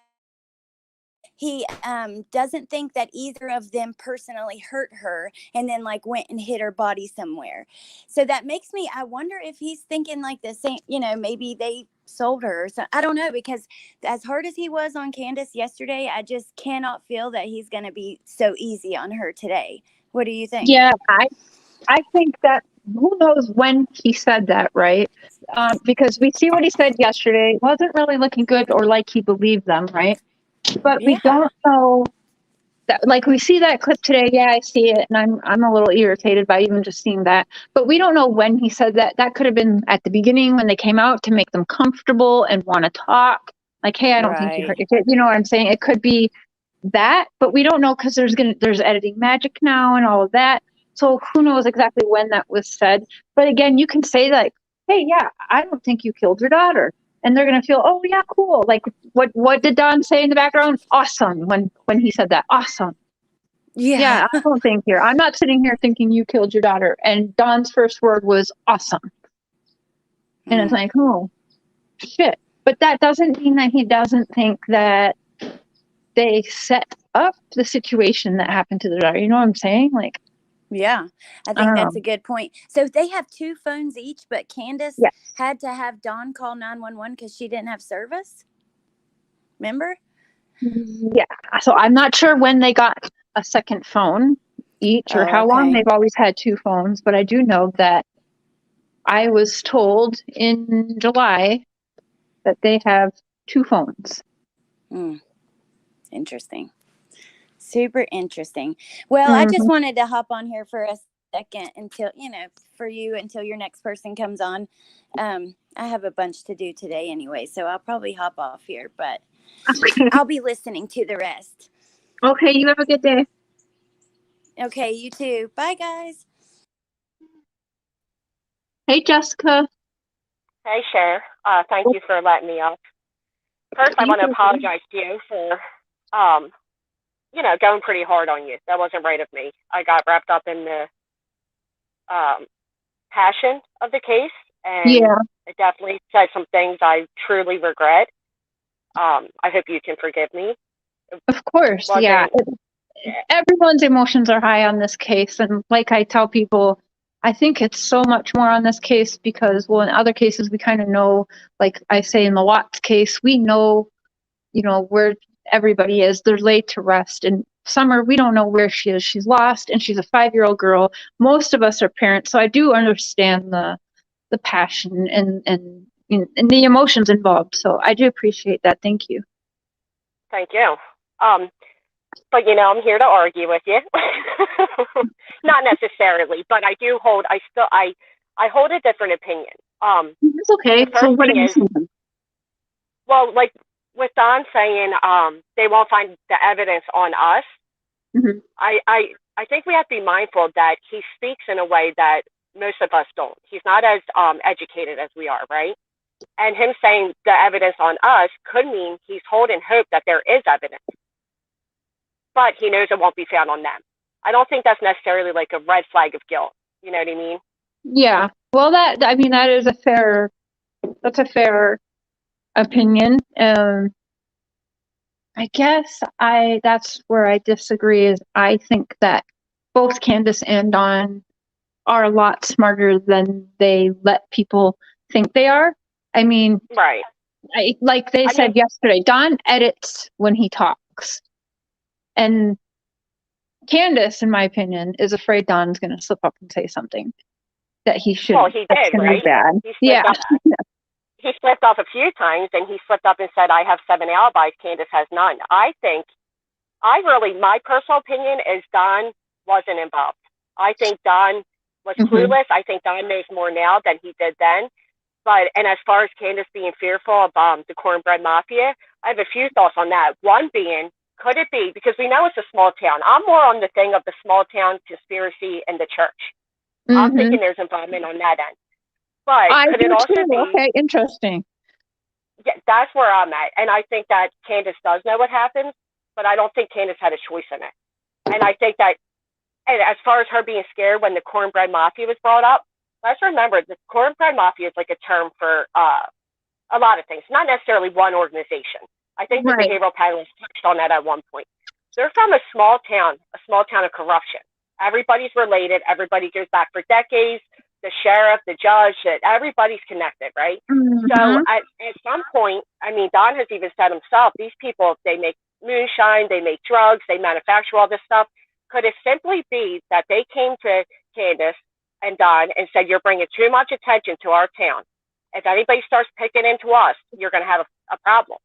he doesn't think that either of them personally hurt her and then like went and hid her body somewhere. So that makes me, I wonder if he's thinking like the same, maybe they sold her or something. I don't know, because as hard as he was on Candace yesterday, I just cannot feel that he's going to be so easy on her today. What do you think? Yeah, I think that, who knows when he said that, right? Because we see what he said yesterday. Wasn't really looking good or like he believed them, right? But we don't know that, like, we see that clip today. Yeah, I see it, and I'm a little irritated by even just seeing that. But we don't know when he said that. That could have been at the beginning when they came out to make them comfortable and want to talk. Like, hey, I don't think you hurt your kid. You know what I'm saying? It could be that, but we don't know because there's editing magic now and all of that. So who knows exactly when that was said. But again, you can say like, hey, yeah, I don't think you killed your daughter. And they're going to feel, oh, yeah, cool. Like, what did Don say in the background? Awesome. When he said that, awesome. Yeah, I don't think I'm not sitting here thinking you killed your daughter. And Don's first word was awesome. And it's like, oh, shit. But that doesn't mean that he doesn't think that they set up the situation that happened to their daughter. You know what I'm saying? Like, yeah, I think that's a good point. So they have 2 phones each, but Candace had to have Dawn call 911 because she didn't have service. Remember? Yeah. So I'm not sure when they got a second phone each or how long. They've always had 2 phones, but I do know that I was told in July that they have 2 phones. Interesting. Super interesting. Well, I just wanted to hop on here for a second until, for you until your next person comes on. I have a bunch to do today anyway, so I'll probably hop off here, but I'll be listening to the rest. Okay, you have a good day. Okay, you too. Bye, guys. Hey, Jessica. Hey, Cher. Thank you for letting me up. First, I want to apologize to you for, going pretty hard on you. That wasn't right of me. I got wrapped up in the passion of the case, and I definitely said some things I truly regret. I hope you can forgive me. Of course, everyone's emotions are high on this case, and like I tell people, I think it's so much more on this case because, well, in other cases we kind of know, like I say in the Watts case, we know, where everybody is. They're laid to rest. And Summer, we don't know where she is. She's lost, and she's a 5-year-old girl. Most of us are parents, so I do understand the passion and the emotions involved. So I do appreciate that. Thank you. Thank you. But I'm here to argue with you. Not necessarily, but I hold a different opinion. It's okay. So what are you saying? Well, like with Don saying they won't find the evidence on us, I think we have to be mindful that he speaks in a way that most of us don't. He's not as educated as we are, right? And him saying the evidence on us could mean he's holding hope that there is evidence, but he knows it won't be found on them. I don't think that's necessarily like a red flag of guilt. You know what I mean? Yeah. Well, that is that's a fair opinion. I guess that's where I disagree is I think that both Candace and Dawn are a lot smarter than they let people think they are. I mean, right. Like they said yesterday, Don edits when he talks. And Candace, in my opinion, is afraid Don's going to slip up and say something that he shouldn't. Well, he did, right? Bad. He slipped off a few times, and he slipped up and said, I have 7 alibis, Candace has none. My personal opinion is Don wasn't involved. I think Don was clueless. I think Don knows more now than he did then. And as far as Candace being fearful of the cornbread mafia, I have a few thoughts on that. One being, could it be, because we know it's a small town. I'm more on the thing of the small town conspiracy in the church. I'm thinking there's involvement on that end. But could it also be... Okay, interesting. Yeah, that's where I'm at. And I think that Candace does know what happened, but I don't think Candace had a choice in it. And I think that, and as far as her being scared when the cornbread mafia was brought up, let's remember the cornbread mafia is like a term for a lot of things, not necessarily one organization. I think the behavioral panelists touched on that at one point. They're from a small town of corruption. Everybody's related. Everybody goes back for decades. The sheriff, the judge, everybody's connected, right? So at some point, I mean, Don has even said himself, these people, they make moonshine, they make drugs, they manufacture all this stuff. Could it simply be that they came to Candace and Don and said, you're bringing too much attention to our town. If anybody starts picking into us, you're going to have a problem.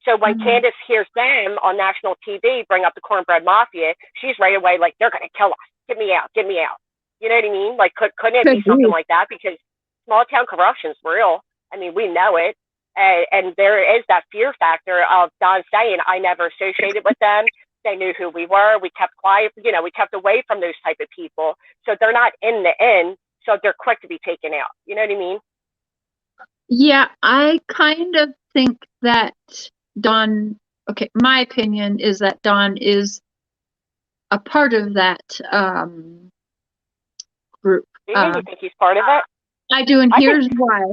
So when Candace hears them on national TV bring up the cornbread mafia, she's right away like, they're going to kill us. Get me out. Get me out. You know what I mean? Like, couldn't it be something like that? Because small town corruption is real. I mean, we know it. And there is that fear factor of Don saying, I never associated with them. They knew who we were. We kept quiet. We kept away from those type of people. So they're not in the inn. So they're quick to be taken out. You know what I mean? Yeah, I kind of think that Don, my opinion is that Don is a part of that group. Do you think he's part of it? I do, and here's why.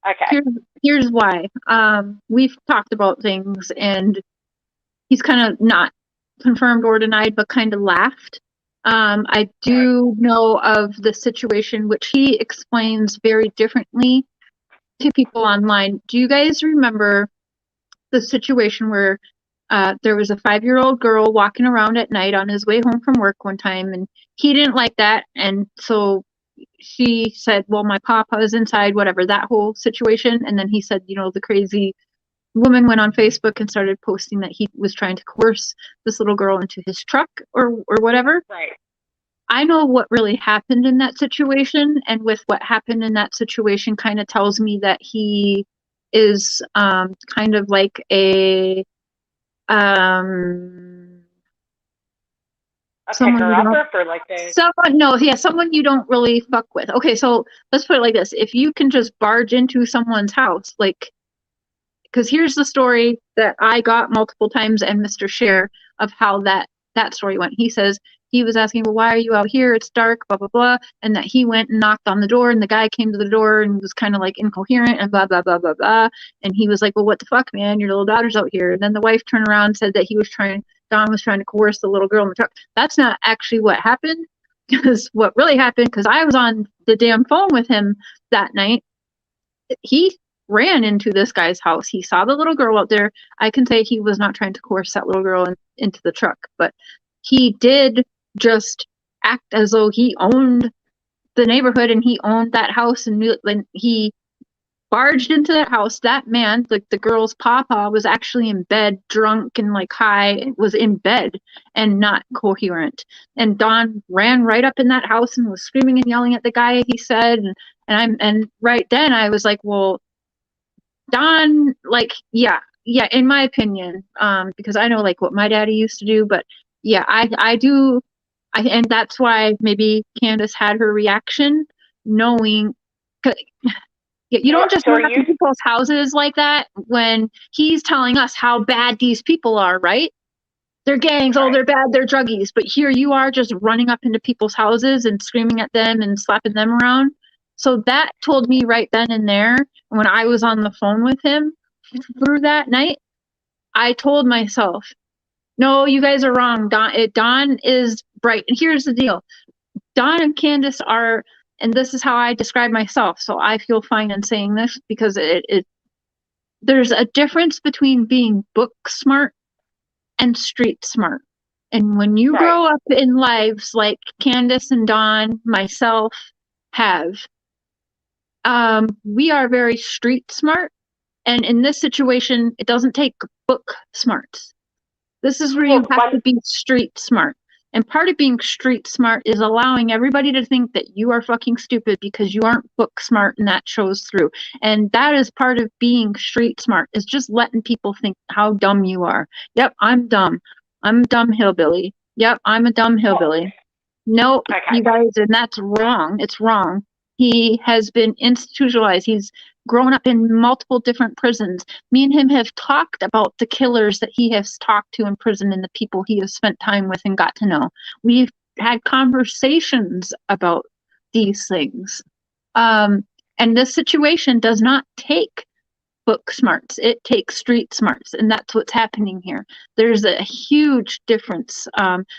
Okay. Here's why. We've talked about things, and he's kind of not confirmed or denied, but kind of laughed. I do know of the situation, which he explains very differently to people online. Do you guys remember the situation where there was a 5-year-old girl walking around at night on his way home from work one time, and he didn't like that, and so she said, well, my papa is inside, whatever, that whole situation. And then he said, the crazy woman went on Facebook and started posting that he was trying to coerce this little girl into his truck or whatever. Right. I know what really happened in that situation, and with what happened in that situation kind of tells me that he is kind of like a someone picker you don't, upper for like the someone you don't really fuck with. Okay, so let's put it like this: if you can just barge into someone's house, like, because here's the story that I got multiple times, and Mr. Share, of how that story went. He says he was asking, well, why are you out here? It's dark, blah, blah, blah. And that he went and knocked on the door, and the guy came to the door and was kind of like incoherent and blah, blah, blah, blah, blah. And he was like, well, what the fuck, man? Your little daughter's out here. And then the wife turned around and said that Don was trying to coerce the little girl in the truck. That's not actually what happened. Because what really happened, because I was on the damn phone with him that night, he ran into this guy's house. He saw the little girl out there. I can say he was not trying to coerce that little girl into the truck, but he did just act as though he owned the neighborhood and he owned that house, and he barged into that house. That man, like the girl's papa, was actually in bed, drunk and like high, was in bed and not coherent. And Don ran right up in that house and was screaming and yelling at the guy, he said. And right then I was like, well, Don, like, yeah, in my opinion, because I know like what my daddy used to do, but yeah, I do, and that's why maybe Candace had her reaction, knowing, you don't just run up to people's houses like that when he's telling us how bad these people are, right? They're gangs, oh, they're bad, they're druggies, but here you are just running up into people's houses and screaming at them and slapping them around. So that told me right then and there, when I was on the phone with him through that night, I told myself, no, you guys are wrong. Don is bright. And here's the deal. Don and Candace are, and this is how I describe myself, so I feel fine in saying this, because there's a difference between being book smart and street smart. And when you grow up in lives like Candace and Don, myself, have, we are very street smart, and in this situation, it doesn't take book smarts. This is where you have to be street smart. And part of being street smart is allowing everybody to think that you are fucking stupid because you aren't book smart, and that shows through. And that is part of being street smart, is just letting people think how dumb you are. Yep, I'm dumb. I'm a dumb hillbilly. Yep, I'm a dumb hillbilly. No, you guys, and that's wrong. It's wrong. He has been institutionalized. He's grown up in multiple different prisons. Me and him have talked about the killers that he has talked to in prison and the people he has spent time with and got to know. We've had conversations about these things. And this situation does not take book smarts. It takes street smarts, and that's what's happening here. There's a huge difference.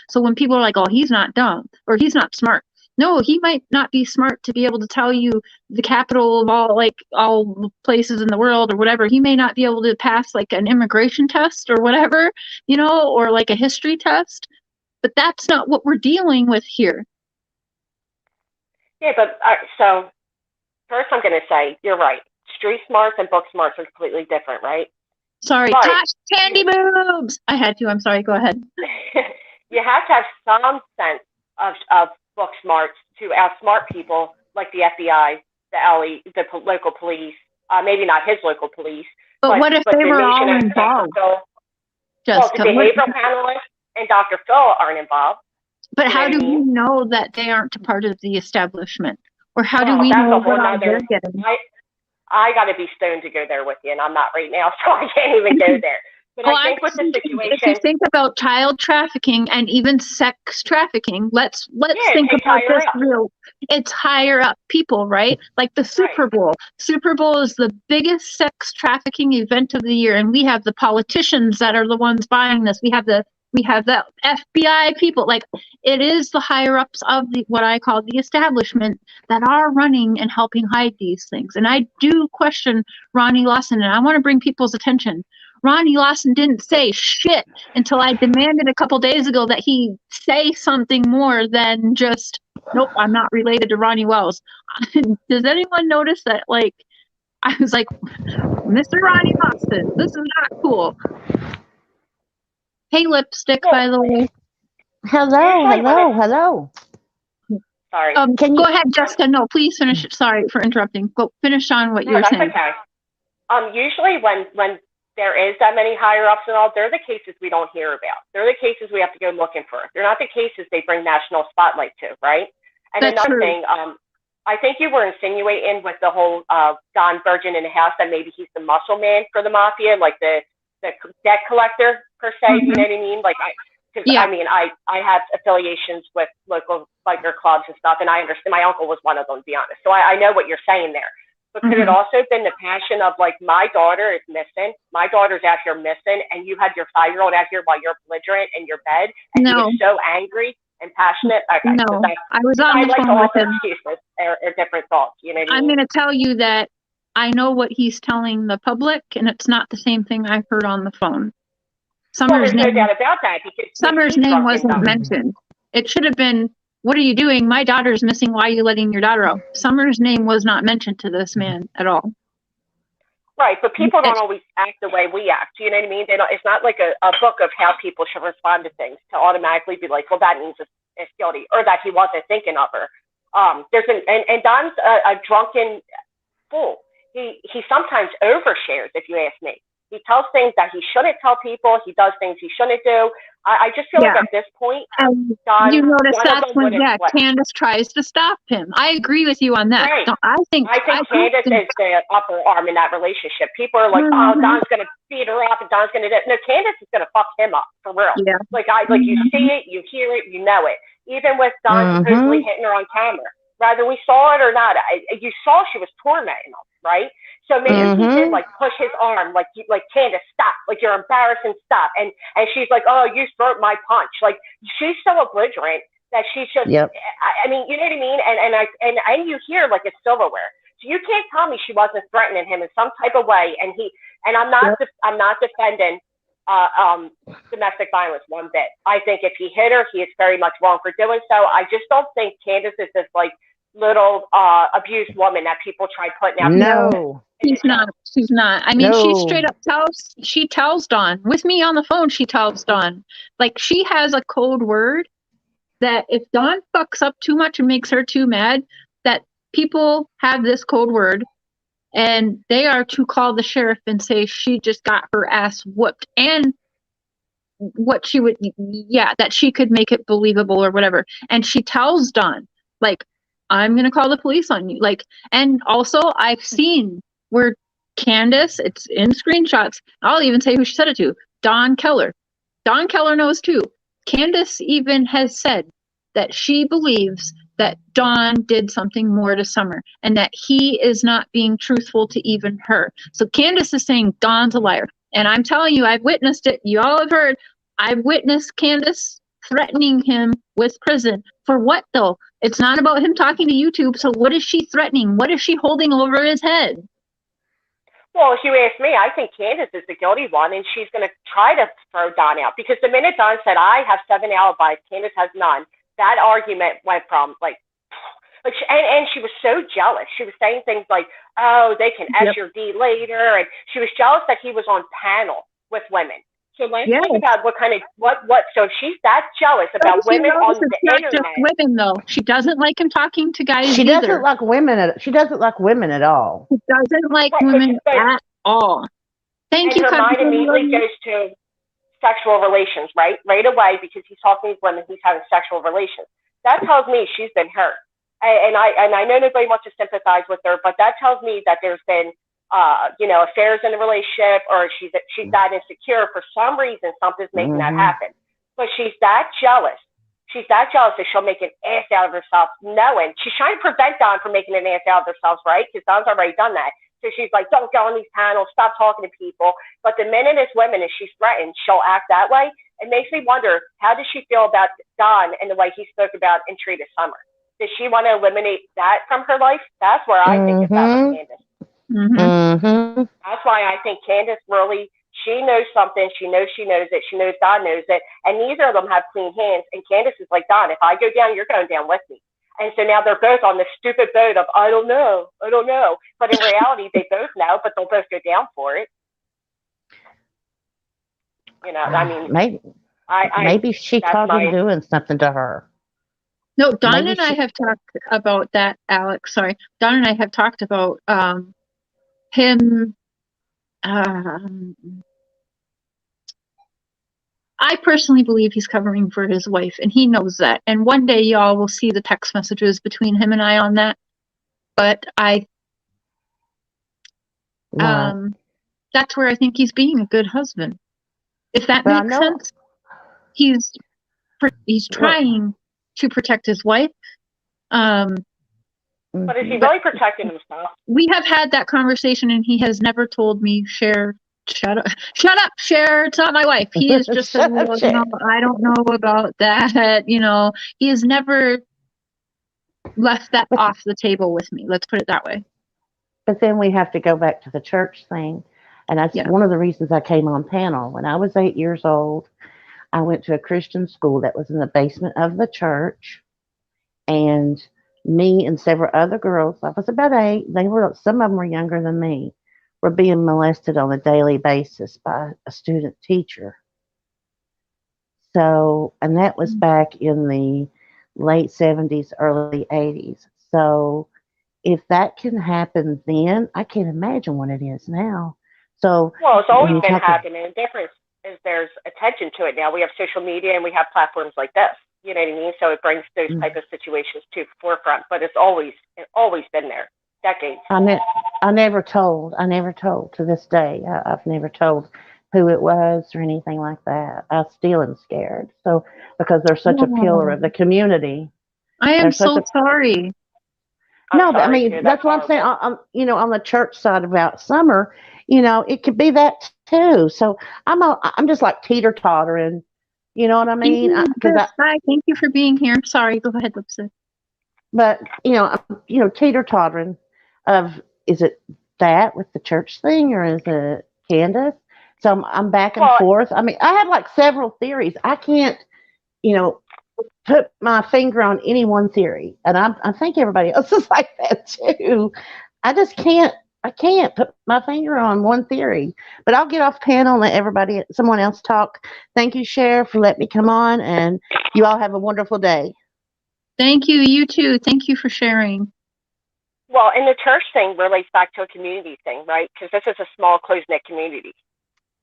So when people are like, oh, he's not dumb or he's not smart, no, he might not be smart to be able to tell you the capital of all places in the world or whatever. He may not be able to pass like an immigration test or whatever, or like a history test. But that's not what we're dealing with here. Yeah, but so first I'm going to say you're right. Street smarts and book smarts are completely different, right? Sorry, Tosh, candy boobs. I had to. I'm sorry. Go ahead. You have to have some sense of book smarts to outsmart people like the FBI, the LE, the local police, maybe not his local police. But what if they were all involved? Well, the behavioral panelists and Dr. Phil aren't involved. But how do we know that they aren't a part of the establishment? Or how do we know what they're getting? I got to be stoned to go there with you, and I'm not right now, so I can't even go there. But I think with the situation, if you think about child trafficking and even sex trafficking, let's think about this real. It's higher up people, right? Like the Super Bowl. Super Bowl is the biggest sex trafficking event of the year, and we have the politicians that are the ones buying this. We have the FBI people. Like, it is the higher ups of what I call the establishment that are running and helping hide these things. And I do question Ronnie Lawson, and I want to bring people's attention. Ronnie Lawson didn't say shit until I demanded a couple days ago that he say something more than just, nope, I'm not related to Ronnie Wells. Does anyone notice that? Like, I was like, Mr. Ronnie Boston, this is not cool. Hey, Lipstick, by the way. Hello. Sorry. Go ahead, Jessica. No, please finish it. Sorry for interrupting. Go finish on what you were that's saying. Okay. Usually when there is that many higher ups and all, they're the cases we don't hear about. They're the cases we have to go looking for. They're not the cases they bring national spotlight to, right? And That's another true. thing, I think you were insinuating with the whole Don Virgin in the house that maybe he's the muscle man for the mafia, like the debt collector per se. You know what I mean? Like I have affiliations with local biker clubs and stuff, and I understand. My uncle was one of them, to be honest. So I know what you're saying there. But could it also been the passion of like, my daughter is missing, my daughter's out here missing, and you had your 5-year-old out here while you're belligerent in your bed, and he was so angry and passionate? Okay, no, I was on the phone with him. Excuses or different thoughts, you know what I mean? I'm going to tell you that I know what he's telling the public, and it's not the same thing I heard on the phone. Summer's no doubt about that. Because Summer's name wasn't mentioned. It should have been, what are you doing? My daughter's missing. Why are you letting your daughter out? Summer's name was not mentioned to this man at all. Right, but people don't always act the way we act. You know what I mean? It's not like a book of how people should respond to things to automatically be like, well, that means it's guilty, or that he wasn't thinking of her. And Don's a drunken fool. He sometimes overshares, if you ask me. He tells things that he shouldn't tell people. He does things he shouldn't do. I just feel like at this point, Don, you notice that's when Candace tries to stop him. I agree with you on that. Right. I think Candace is the upper arm in that relationship. People are like, oh, Don's gonna beat her up, and Don's gonna do. No, Candace is gonna fuck him up for real. Yeah. Like you see it, you hear it, you know it. Even with Don supposedly hitting her on camera, whether we saw it or not, you saw she was tormenting him, right? So maybe he did like push his arm, like Candace, stop, like you're embarrassing, stop. And she's like, oh, you throw my punch. Like she's so belligerent that she's just, I mean, you know what I mean? And you hear like it's silverware. So you can't tell me she wasn't threatening him in some type of way. And I'm not defending domestic violence one bit. I think if he hit her, he is very much wrong for doing so. I just don't think Candace is this like little abused woman that people try putting out. No, she's not. I mean, she straight up tells Dawn, with me on the phone, she tells Dawn, like she has a code word that if Dawn fucks up too much and makes her too mad, that people have this code word and they are to call the sheriff and say she just got her ass whooped, and what she would, that she could make it believable or whatever. And she tells Dawn, like, I'm going to call the police on you. Like, and also I've seen where Candace, it's in screenshots. I'll even say who she said it to. Dawn Keller. Dawn Keller knows too. Candace even has said that she believes that Dawn did something more to Summer and that he is not being truthful to even her. So Candace is saying Dawn's a liar. And I'm telling you, I've witnessed it. You all have heard. I've witnessed Candace threatening him with prison. For what though? It's not about him talking to YouTube. So what is she threatening? What is she holding over his head? Well, if you ask me, I think Candace is the guilty one, and she's going to try to throw Dawn out, because the minute Dawn said, I have 7 alibis, Candace has none, that argument went from and she was so jealous. She was saying things like, oh, they can S your D later. And she was jealous that he was on panel with women. So let's think about so she's that jealous about women on the internet. Just women though. She doesn't like him talking to guys. She doesn't like women. She doesn't like women at all. She doesn't like women at all. Thank you. Her mind immediately goes to sexual relations, right away, because he's talking to women, he's having sexual relations. That tells me she's been hurt, and I know nobody wants to sympathize with her, but that tells me that there's been affairs in the relationship, or she's that insecure for some reason. Something's making that happen, but she's that jealous. She's that jealous that she'll make an ass out of herself, knowing she's trying to prevent Dawn from making an ass out of herself, right? Because Dawn's already done that. So she's like, don't go on these panels, stop talking to people. But the minute it's women and she's threatened, she'll act that way. It makes me wonder, how does she feel about Don and the way he spoke about and treated Summer? Does she want to eliminate that from her life? That's where I think it's at with Candace. That's why I think Candace really, she knows something. She knows it. She knows Don knows it. And neither of them have clean hands. And Candace is like, Don, if I go down, you're going down with me. And so now they're both on this stupid boat of, I don't know. But in reality, they both know, but they'll both go down for it. You know, I mean, maybe she caught him doing something to her. No, Don and I have talked about that, Alex. Sorry. Don and I have talked about him. I personally believe he's covering for his wife, and he knows that. And one day y'all will see the text messages between him and I on that. But that's where I think he's being a good husband. If that makes sense. He's trying to protect his wife. But is he really protecting himself? We have had that conversation, and he has never told me, shut up, Cher, it's not my wife. He is just said, well, I don't know about that. You know, he has never left that off the table with me. Let's put it that way. But then we have to go back to the church thing. And that's one of the reasons I came on panel. When I was 8 years old, I went to a Christian school that was in the basement of the church. And me and several other girls, I was about 8, some of them were younger than me, were being molested on a daily basis by a student teacher. So, and that was back in the late 70s, early 80s. So if that can happen then, I can't imagine what it is now. So, well, it's always been happening. The difference is there's attention to it now. We have social media and we have platforms like this. You know what I mean? So it brings those type of situations to the forefront. But it's always been there, decades. I never told to this day. I've never told who it was or anything like that. I still am scared. So because they're such a pillar of the community. I am so sorry. No, but I mean, that's what I'm saying. On the church side about Summer, it could be that too. So I'm just like teeter-tottering. You know what I mean? Hi, thank you for being here. Sorry, go ahead, Lipson. But I'm teeter-tottering of, is it that with the church thing or is it Candace? So I'm back and forth. I mean, I have like several theories. I can't, put my finger on any one theory, and I think everybody else is like that too. I just can't. I can't put my finger on one theory, but I'll get off panel and let someone else talk. Thank you, Cher, for letting me come on, and you all have a wonderful day. Thank you. You too. Thank you for sharing. Well, and the church thing relates back to a community thing, right? Because this is a small, close-knit community.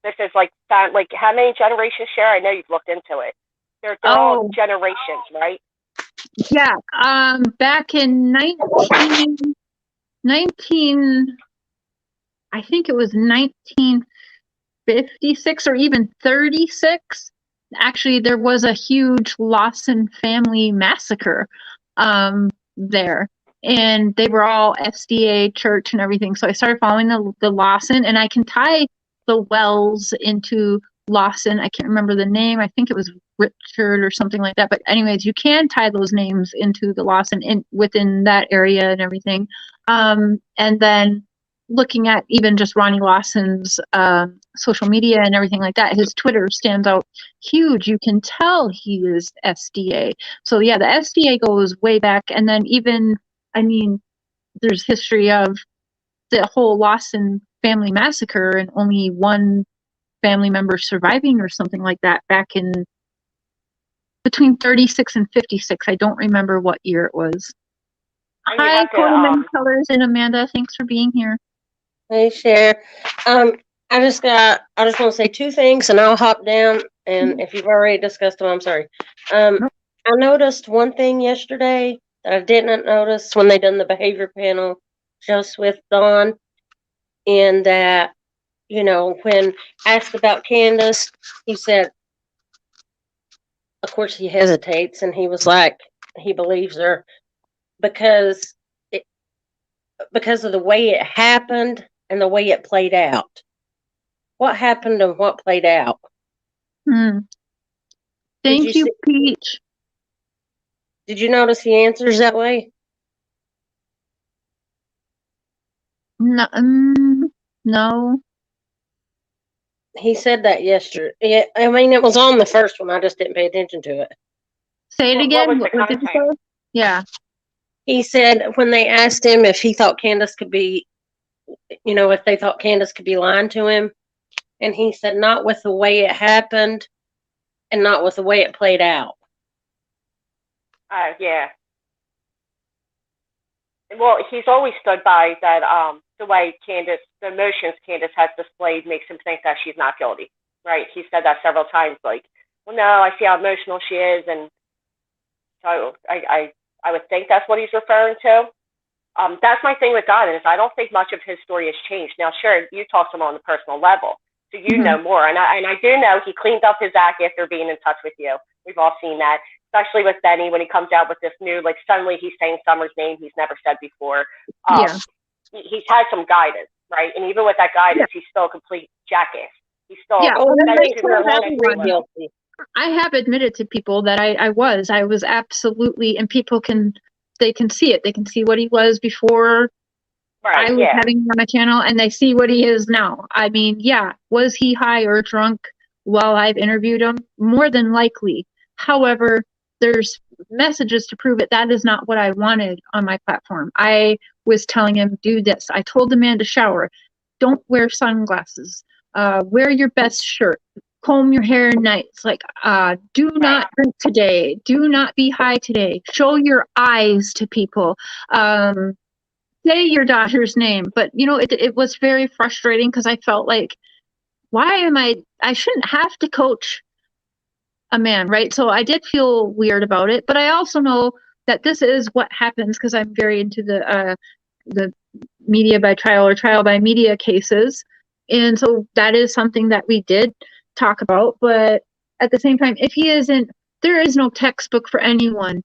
This is like how many generations, Cher? I know you've looked into it. They're all generations, right? Yeah. Back in 19, I think it was 1956 or even 36. Actually, there was a huge Lawson family massacre there. And they were all SDA church and everything. So I started following the Lawson, and I can tie the Wells into Lawson. I can't remember the name. I think it was Richard or something like that. But anyways, you can tie those names into the Lawson within that area and everything. And then looking at even just Ronnie Lawson's social media and everything like that, his Twitter stands out huge. You can tell he is SDA. So yeah, the SDA goes way back. And then even, there's history of the whole Lawson family massacre and only one family member surviving or something like that back in between 36 and 56. I don't remember what year it was. Hi, Coleman Colors and Amanda. Thanks for being here. Hey, Cher. I just want to say two things, and I'll hop down. And if you've already discussed them, I'm sorry. I noticed one thing yesterday that I didn't notice when they done the behavior panel just with Dawn, in that, when asked about Candace, he said, of course he hesitates, and he was like, he believes her because of the way it happened and the way it played out. What happened and what played out? Thank you, Peach. Did you notice he answers that way? No. He said that yesterday. Yeah, it was on the first one. I just didn't pay attention to it. Say it again. What did you say? Yeah. he said when they asked him if he thought Candace could be, if they thought Candace could be lying to him, and he said not with the way it happened and not with the way it played out. Yeah. Well, he's always stood by that. The way Candace, the emotions Candace has displayed makes him think that she's not guilty, right? He said that several times, like, well, no, I see how emotional she is, and so I would think that's what he's referring to. That's my thing with God, is I don't think much of his story has changed. Now, sure, you talk to him on a personal level, so you know more, and I do know he cleaned up his act after being in touch with you. We've all seen that, especially with Benny when he comes out with this new, like, suddenly he's saying Summer's name he's never said before. He's had some guidance, right? And even with that guidance, he's still a complete jackass. He's still guilty. I have admitted to people that I was absolutely, and people they can see it. They can see what he was before I was having him on my channel, and they see what he is now. I mean, was he high or drunk while I've interviewed him? More than likely. However, there's messages to prove it. That is not what I wanted on my platform. I was telling him, do this. I told the man to shower. Don't wear sunglasses. Wear your best shirt. Comb your hair nice. Like, do not drink today. Do not be high today. Show your eyes to people. Say your daughter's name. But, it was very frustrating because I felt like, I shouldn't have to coach a man, right? So I did feel weird about it, but I also know that this is what happens because I'm very into the media by trial or trial by media cases. And so that is something that we did talk about. But at the same time, there is no textbook for anyone.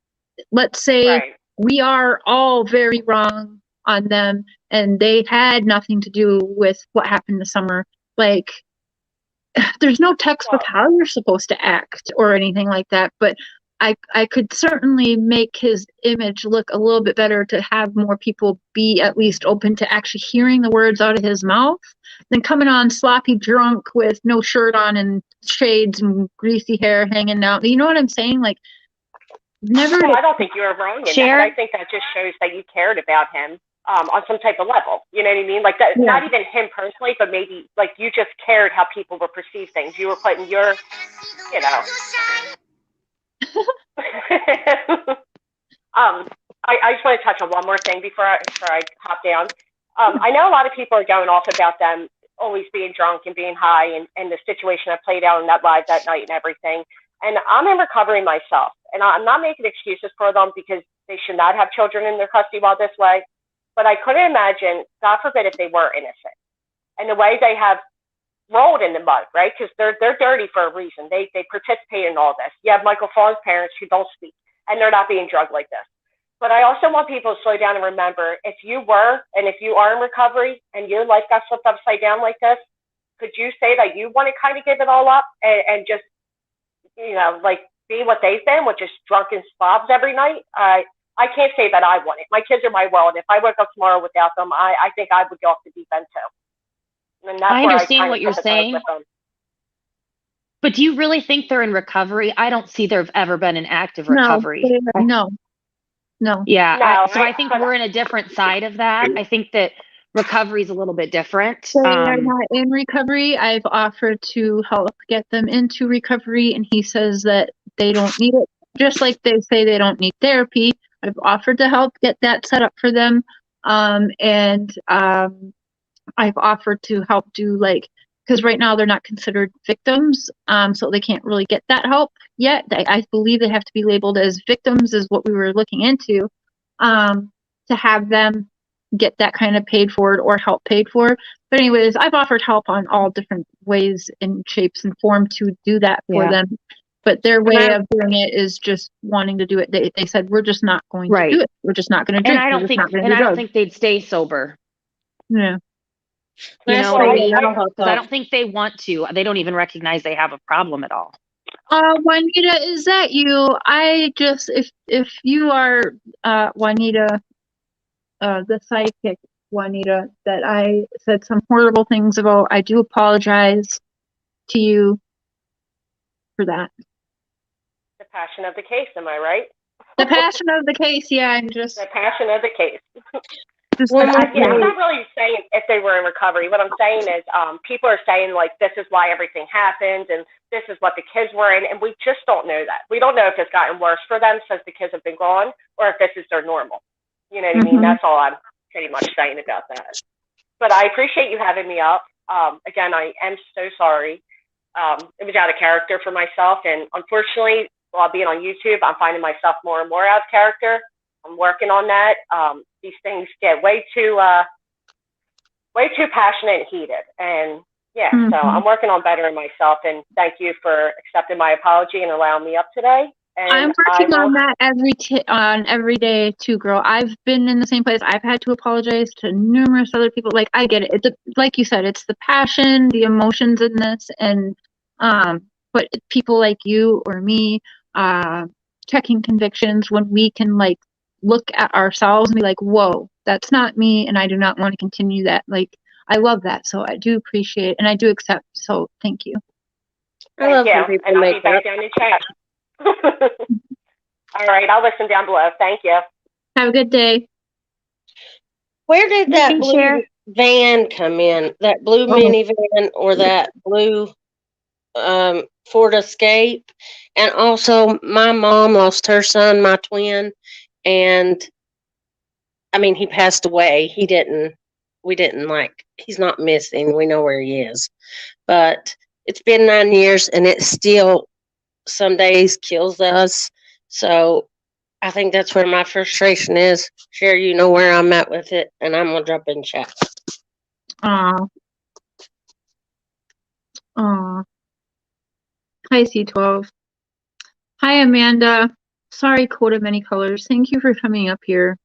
Let's say we are all very wrong on them and they had nothing to do with what happened this summer. Like, there's no textbook how you're supposed to act or anything like that, but I could certainly make his image look a little bit better to have more people be at least open to actually hearing the words out of his mouth than coming on sloppy drunk with no shirt on and shades and greasy hair hanging out. You know what I'm saying? Like, never. Well, I don't think you were wrong in that. I think that just shows that you cared about him. On some type of level, you know what I mean? Like that, not even him personally, but maybe like you just cared how people would perceive things. You were putting your, I just want to touch on one more thing before I hop down. I know a lot of people are going off about them always being drunk and being high and the situation that played out in that live that night and everything. And I'm in recovery myself, and I'm not making excuses for them because they should not have children in their custody while this way. But I couldn't imagine, God forbid, if they were innocent, and the way they have rolled in the mud, right? Because they're dirty for a reason. They participate in all this. You have Michael Fawn's parents who don't speak, and they're not being drugged like this. But I also want people to slow down and remember, if you are in recovery and your life got flipped upside down like this, could you say that you want to kind of give it all up and just, like be what they've been, which is drunken slobs every night? I can't say that I want it. My kids are my world. If I woke up tomorrow without them, I think I would go off the deep end too. And that's I understand what you're saying. But do you really think they're in recovery? I don't see there have ever been an active recovery. No. Yeah. No, so I think we're in a different side of that. I think that recovery is a little bit different. They are not in recovery. I've offered to help get them into recovery, and he says that they don't need it. Just like they say they don't need therapy. I've offered to help get that set up for them. And I've offered to help do because right now they're not considered victims. So they can't really get that help yet. I believe they have to be labeled as victims is what we were looking into, to have them get that kind of paid for or help paid for. But anyways, I've offered help on all different ways and shapes and form to do that for them. But their way of doing it is just wanting to do it. They said, we're just not going to do it. We're just not going to drink. And I don't think they'd stay sober. Yeah. You know what I mean? Because I don't think they want to. They don't even recognize they have a problem at all. Juanita, is that you? I just, if you are Juanita, the sidekick Juanita, that I said some horrible things about, I do apologize to you for that. The passion of the case, am I right? The passion of the case, yeah, I'm just The passion of the case. One more Yeah, I'm thing. not really saying if they were in recovery. What I'm saying is people are saying, like, this is why everything happened and this is what the kids were in, and we just don't know that. We don't know if it's gotten worse for them since the kids have been gone or if this is their normal. You know what I mean? That's all I'm pretty much saying about that. But I appreciate you having me up. Again, I am so sorry. It was out of character for myself, and unfortunately, while being on YouTube, I'm finding myself more and more out of character. I'm working on that. These things get way too passionate and heated, and yeah, so I'm working on bettering myself. And thank you for accepting my apology and allowing me up today. And I'm working on that every day too, girl. I've been in the same place. I've had to apologize to numerous other people. Like, I get it. It's like you said, it's the passion, the emotions in this, and but people like you or me, checking convictions when we can like look at ourselves and be like, whoa, that's not me, and I do not want to continue that. Like, I love that, so I do appreciate and I do accept. So thank you. I love Thank when you, people and I'll make be back up. down in chat. All right, I'll listen down below. Thank you. Have a good day. Where did that Thanks, blue Cher. van come in? That blue minivan or that blue Ford Escape? And also, my mom lost her son, my twin, and I mean, he passed away. We didn't he's not missing. We know where he is. But it's been 9 years and it still some days kills us. So I think that's where my frustration is. Cher, you know where I'm at with it, and I'm gonna drop in chat. Aw. Hi, C12. Hi, Amanda. Sorry, coat of many colors. Thank you for coming up here,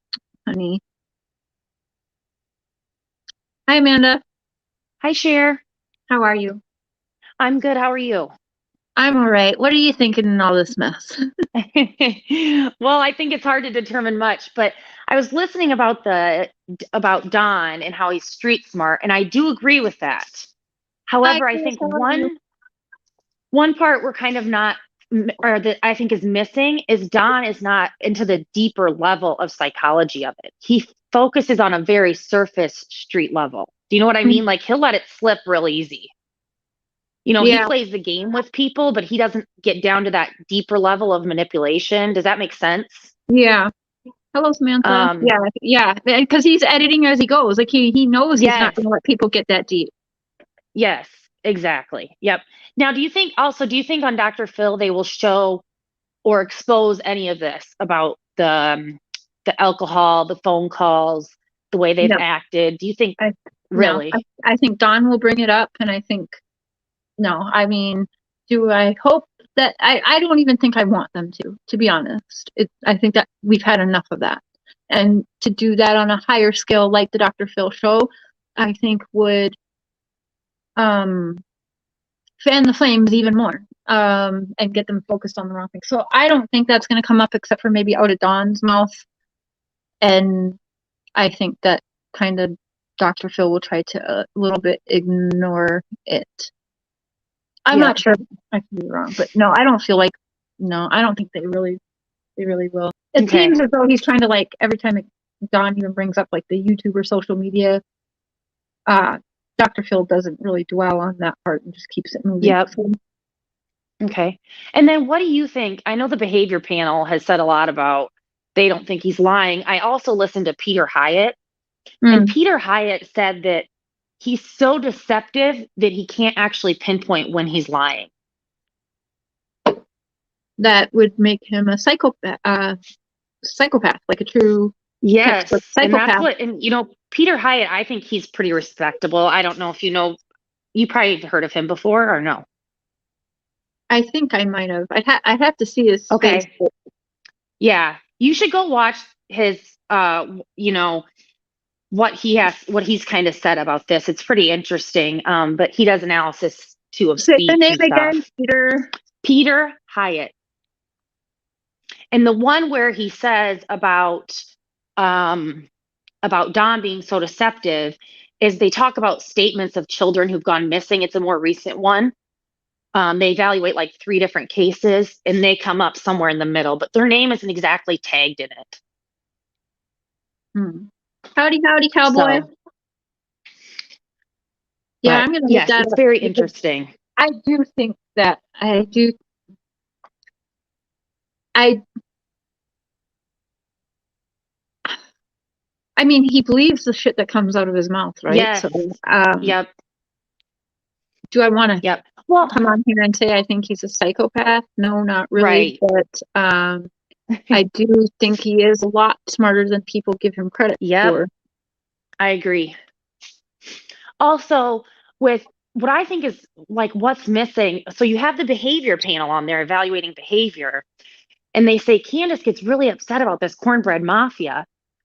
honey. Hi, Amanda. Hi, Cher. How are you? I'm good. How are you? I'm all right. What are you thinking in all this mess? Well, I think it's hard to determine much, but I was listening about Don and how he's street smart, and I do agree with that. However, I think one part we're kind of not, or that I think is missing, is Don is not into the deeper level of psychology of it. He focuses on a very surface street level. Do you know what I mean? Like, he'll let it slip real easy. You know, he plays the game with people, but he doesn't get down to that deeper level of manipulation. Does that make sense? Yeah. Hello, Samantha. Yeah, because he's editing as he goes. Like, he knows he's not going to let people get that deep. Yes, exactly. Yep. Now, do you think on Dr. Phil they will show or expose any of this about the alcohol, the phone calls, the way they've acted? Do you think really? No, I think Don will bring it up, and I think no. I mean, do I hope that I don't even think I want them to be honest. I think that we've had enough of that. And to do that on a higher scale like the Dr. Phil show, I think would fan the flames even more, and get them focused on the wrong thing. So I don't think that's going to come up except for maybe out of Don's mouth. And I think that kind of Dr. Phil will try to a little bit ignore it. I'm not sure. I could be wrong, but no, I don't feel like, no, I don't think they really will. It seems as though he's trying to, like, every time Don even brings up like the YouTube or social media, Dr. Phil doesn't really dwell on that part and just keeps it moving. Yep. Okay. And then what do you think? I know the behavior panel has said a lot about they don't think he's lying. I also listened to Peter Hyatt, and Peter Hyatt said that he's so deceptive that he can't actually pinpoint when he's lying. That would make him a psychopath, like a true psychopath. And that's what, and you know, Peter Hyatt, I think he's pretty respectable. I don't know if you know, you probably heard of him before or no? I think I might have. I'd have to see his face. Yeah, you should go watch his, you know, what he's kind of said about this. It's pretty interesting. But he does analysis too of speech. Say the name again, Peter Hyatt. And the one where he says about Don being so deceptive is they talk about statements of children who've gone missing. It's a more recent one. They evaluate like 3 different cases and they come up somewhere in the middle, but their name isn't exactly tagged in it. Howdy, cowboy. So, yeah, I'm gonna look yes, that it's up very because interesting. I do think that I mean, he believes the shit that comes out of his mouth, right? Yes. So, Yep. do I want to Yep. Well, come on here and say I think he's a psychopath? No, not really. Right. But I do think he is a lot smarter than people give him credit Yep. for. I agree. Also, with what I think is like what's missing, so you have the behavior panel on there evaluating behavior, and they say Candace gets really upset about this cornbread mafia,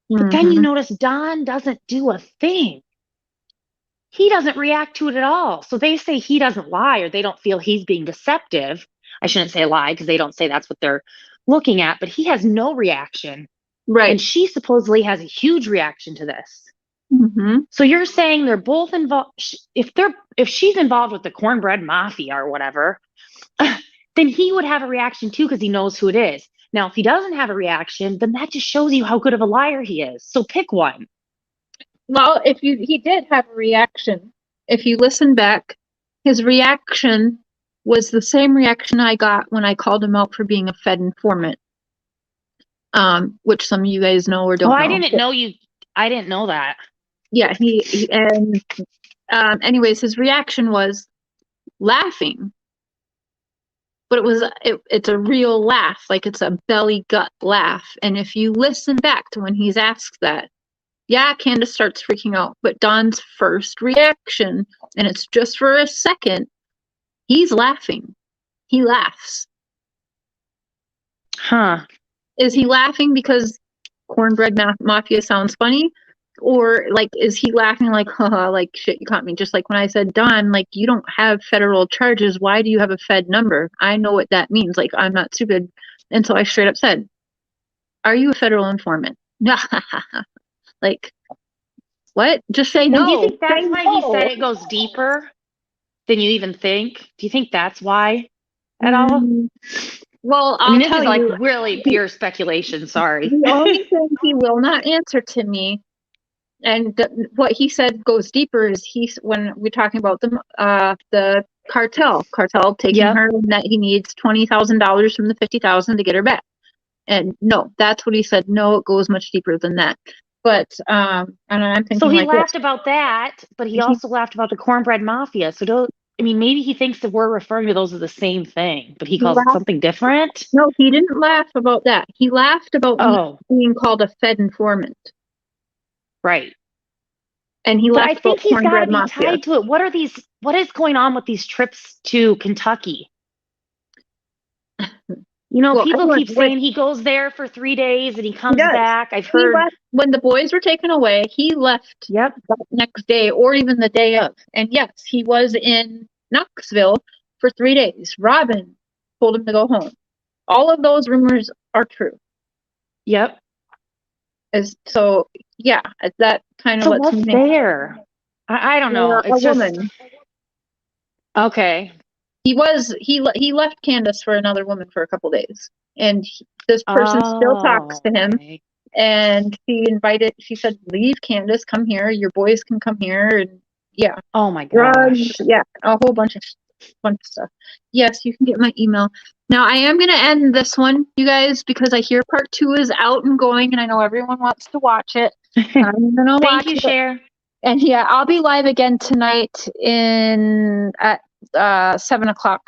but then you notice Don doesn't do a thing. He doesn't react to it at all. So they say he doesn't lie, or they don't feel he's being deceptive. I shouldn't say lie because they don't say that's what they're looking at, but he has no reaction. Right. And she supposedly has a huge reaction to this. Mm-hmm. So you're saying they're both involved. If she's involved with the cornbread mafia or whatever, then he would have a reaction too because he knows who it is. Now, if he doesn't have a reaction, then that just shows you how good of a liar he is. So pick one. Well, he did have a reaction. If you listen back, his reaction was the same reaction I got when I called him out for being a Fed informant. Which some of you guys know or don't know. I didn't know you. I didn't know that. Yeah, anyways, his reaction was laughing. But it's a real laugh, like it's a belly gut laugh. And if you listen back to when he's asked that, yeah, Candace starts freaking out. But Don's first reaction, and it's just for a second, he's laughing. He laughs. Huh. Is he laughing because cornbread mafia sounds funny? Or like, is he laughing like, haha, like shit, you caught me? Just like when I said, Don, like, you don't have federal charges. Why do you have a Fed number? I know what that means. Like, I'm not stupid. And so I straight up said, are you a federal informant? Like, what? Just say no. Do you think that's why he said it goes deeper than you even think? Do you think that's why at all? Well, I mean, this is like really pure speculation. Sorry. The only thing he will not answer to me, and what he said goes deeper, is when we're talking about the cartel taking her, and that he needs $20,000 from the $50,000 to get her back. And no, that's what he said. No, it goes much deeper than that. But and I'm thinking, so he laughed about that, but he also laughed about the cornbread mafia. So maybe he thinks that we're referring to those as the same thing, but he calls it something different. No, he didn't laugh about that. He laughed about being called a Fed informant. Right. And he laughed about he's got to be mafia. tied to it. What is going on with these trips to Kentucky? People keep saying he goes there for 3 days and he comes back. I've heard when the boys were taken away, he left that next day or even the day of. And yes, he was in Knoxville for 3 days. Robin told him to go home. All of those rumors are true. Yep. So yeah, that kind of what's there? I don't know. It's a woman. Okay. He left Candace for another woman for a couple days, and this person still talks to him. Okay. And she said, leave Candace, come here. Your boys can come here. And yeah. Oh my gosh. Yeah. A whole bunch of stuff. Yes, you can get my email. Now I am going to end this one, you guys, because I hear part 2 is out and going, and I know everyone wants to watch it. I'm going to watch it. Thank you, Cher. And yeah, I'll be live again tonight at 7:00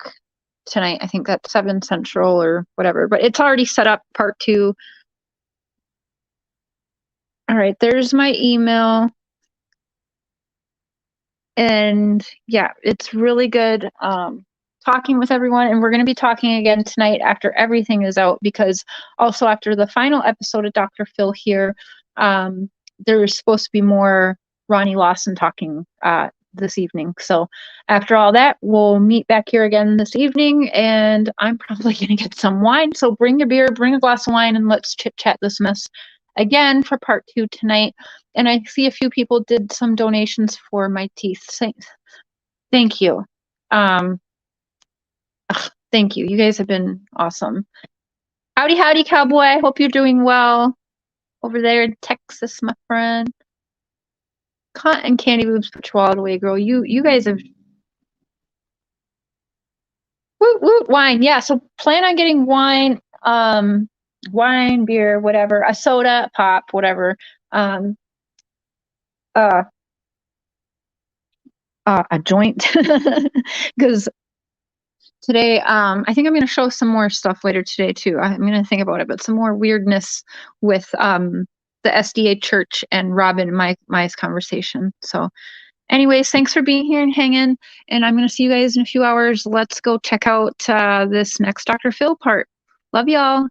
tonight. I think that's 7 Central or whatever, but it's already set up, part 2. All right, there's my email. And yeah, it's really good talking with everyone. And we're going to be talking again tonight after everything is out, because also after the final episode of Dr. Phil here, there's supposed to be more Ronnie Lawson talking this evening. So after all that, we'll meet back here again this evening, and I'm probably going to get some wine. So bring your beer, bring a glass of wine, and let's chit chat this mess again for part 2 tonight. And I see a few people did some donations for my teeth. Thank you. Thank you. You guys have been awesome. Howdy, howdy, cowboy. Hope you're doing well over there in Texas, my friend. Cotton candy boobs put you all the way, girl. You guys have woot woot wine. Yeah, so plan on getting wine, wine, beer, whatever, a soda, pop, whatever. A joint because today I think I'm going to show some more stuff later today too. I'm going to think about it, but some more weirdness with the SDA church and Robin and my conversation. So anyways, thanks for being here and hanging, and I'm going to see you guys in a few hours. Let's go check out this next Dr. Phil part. Love y'all.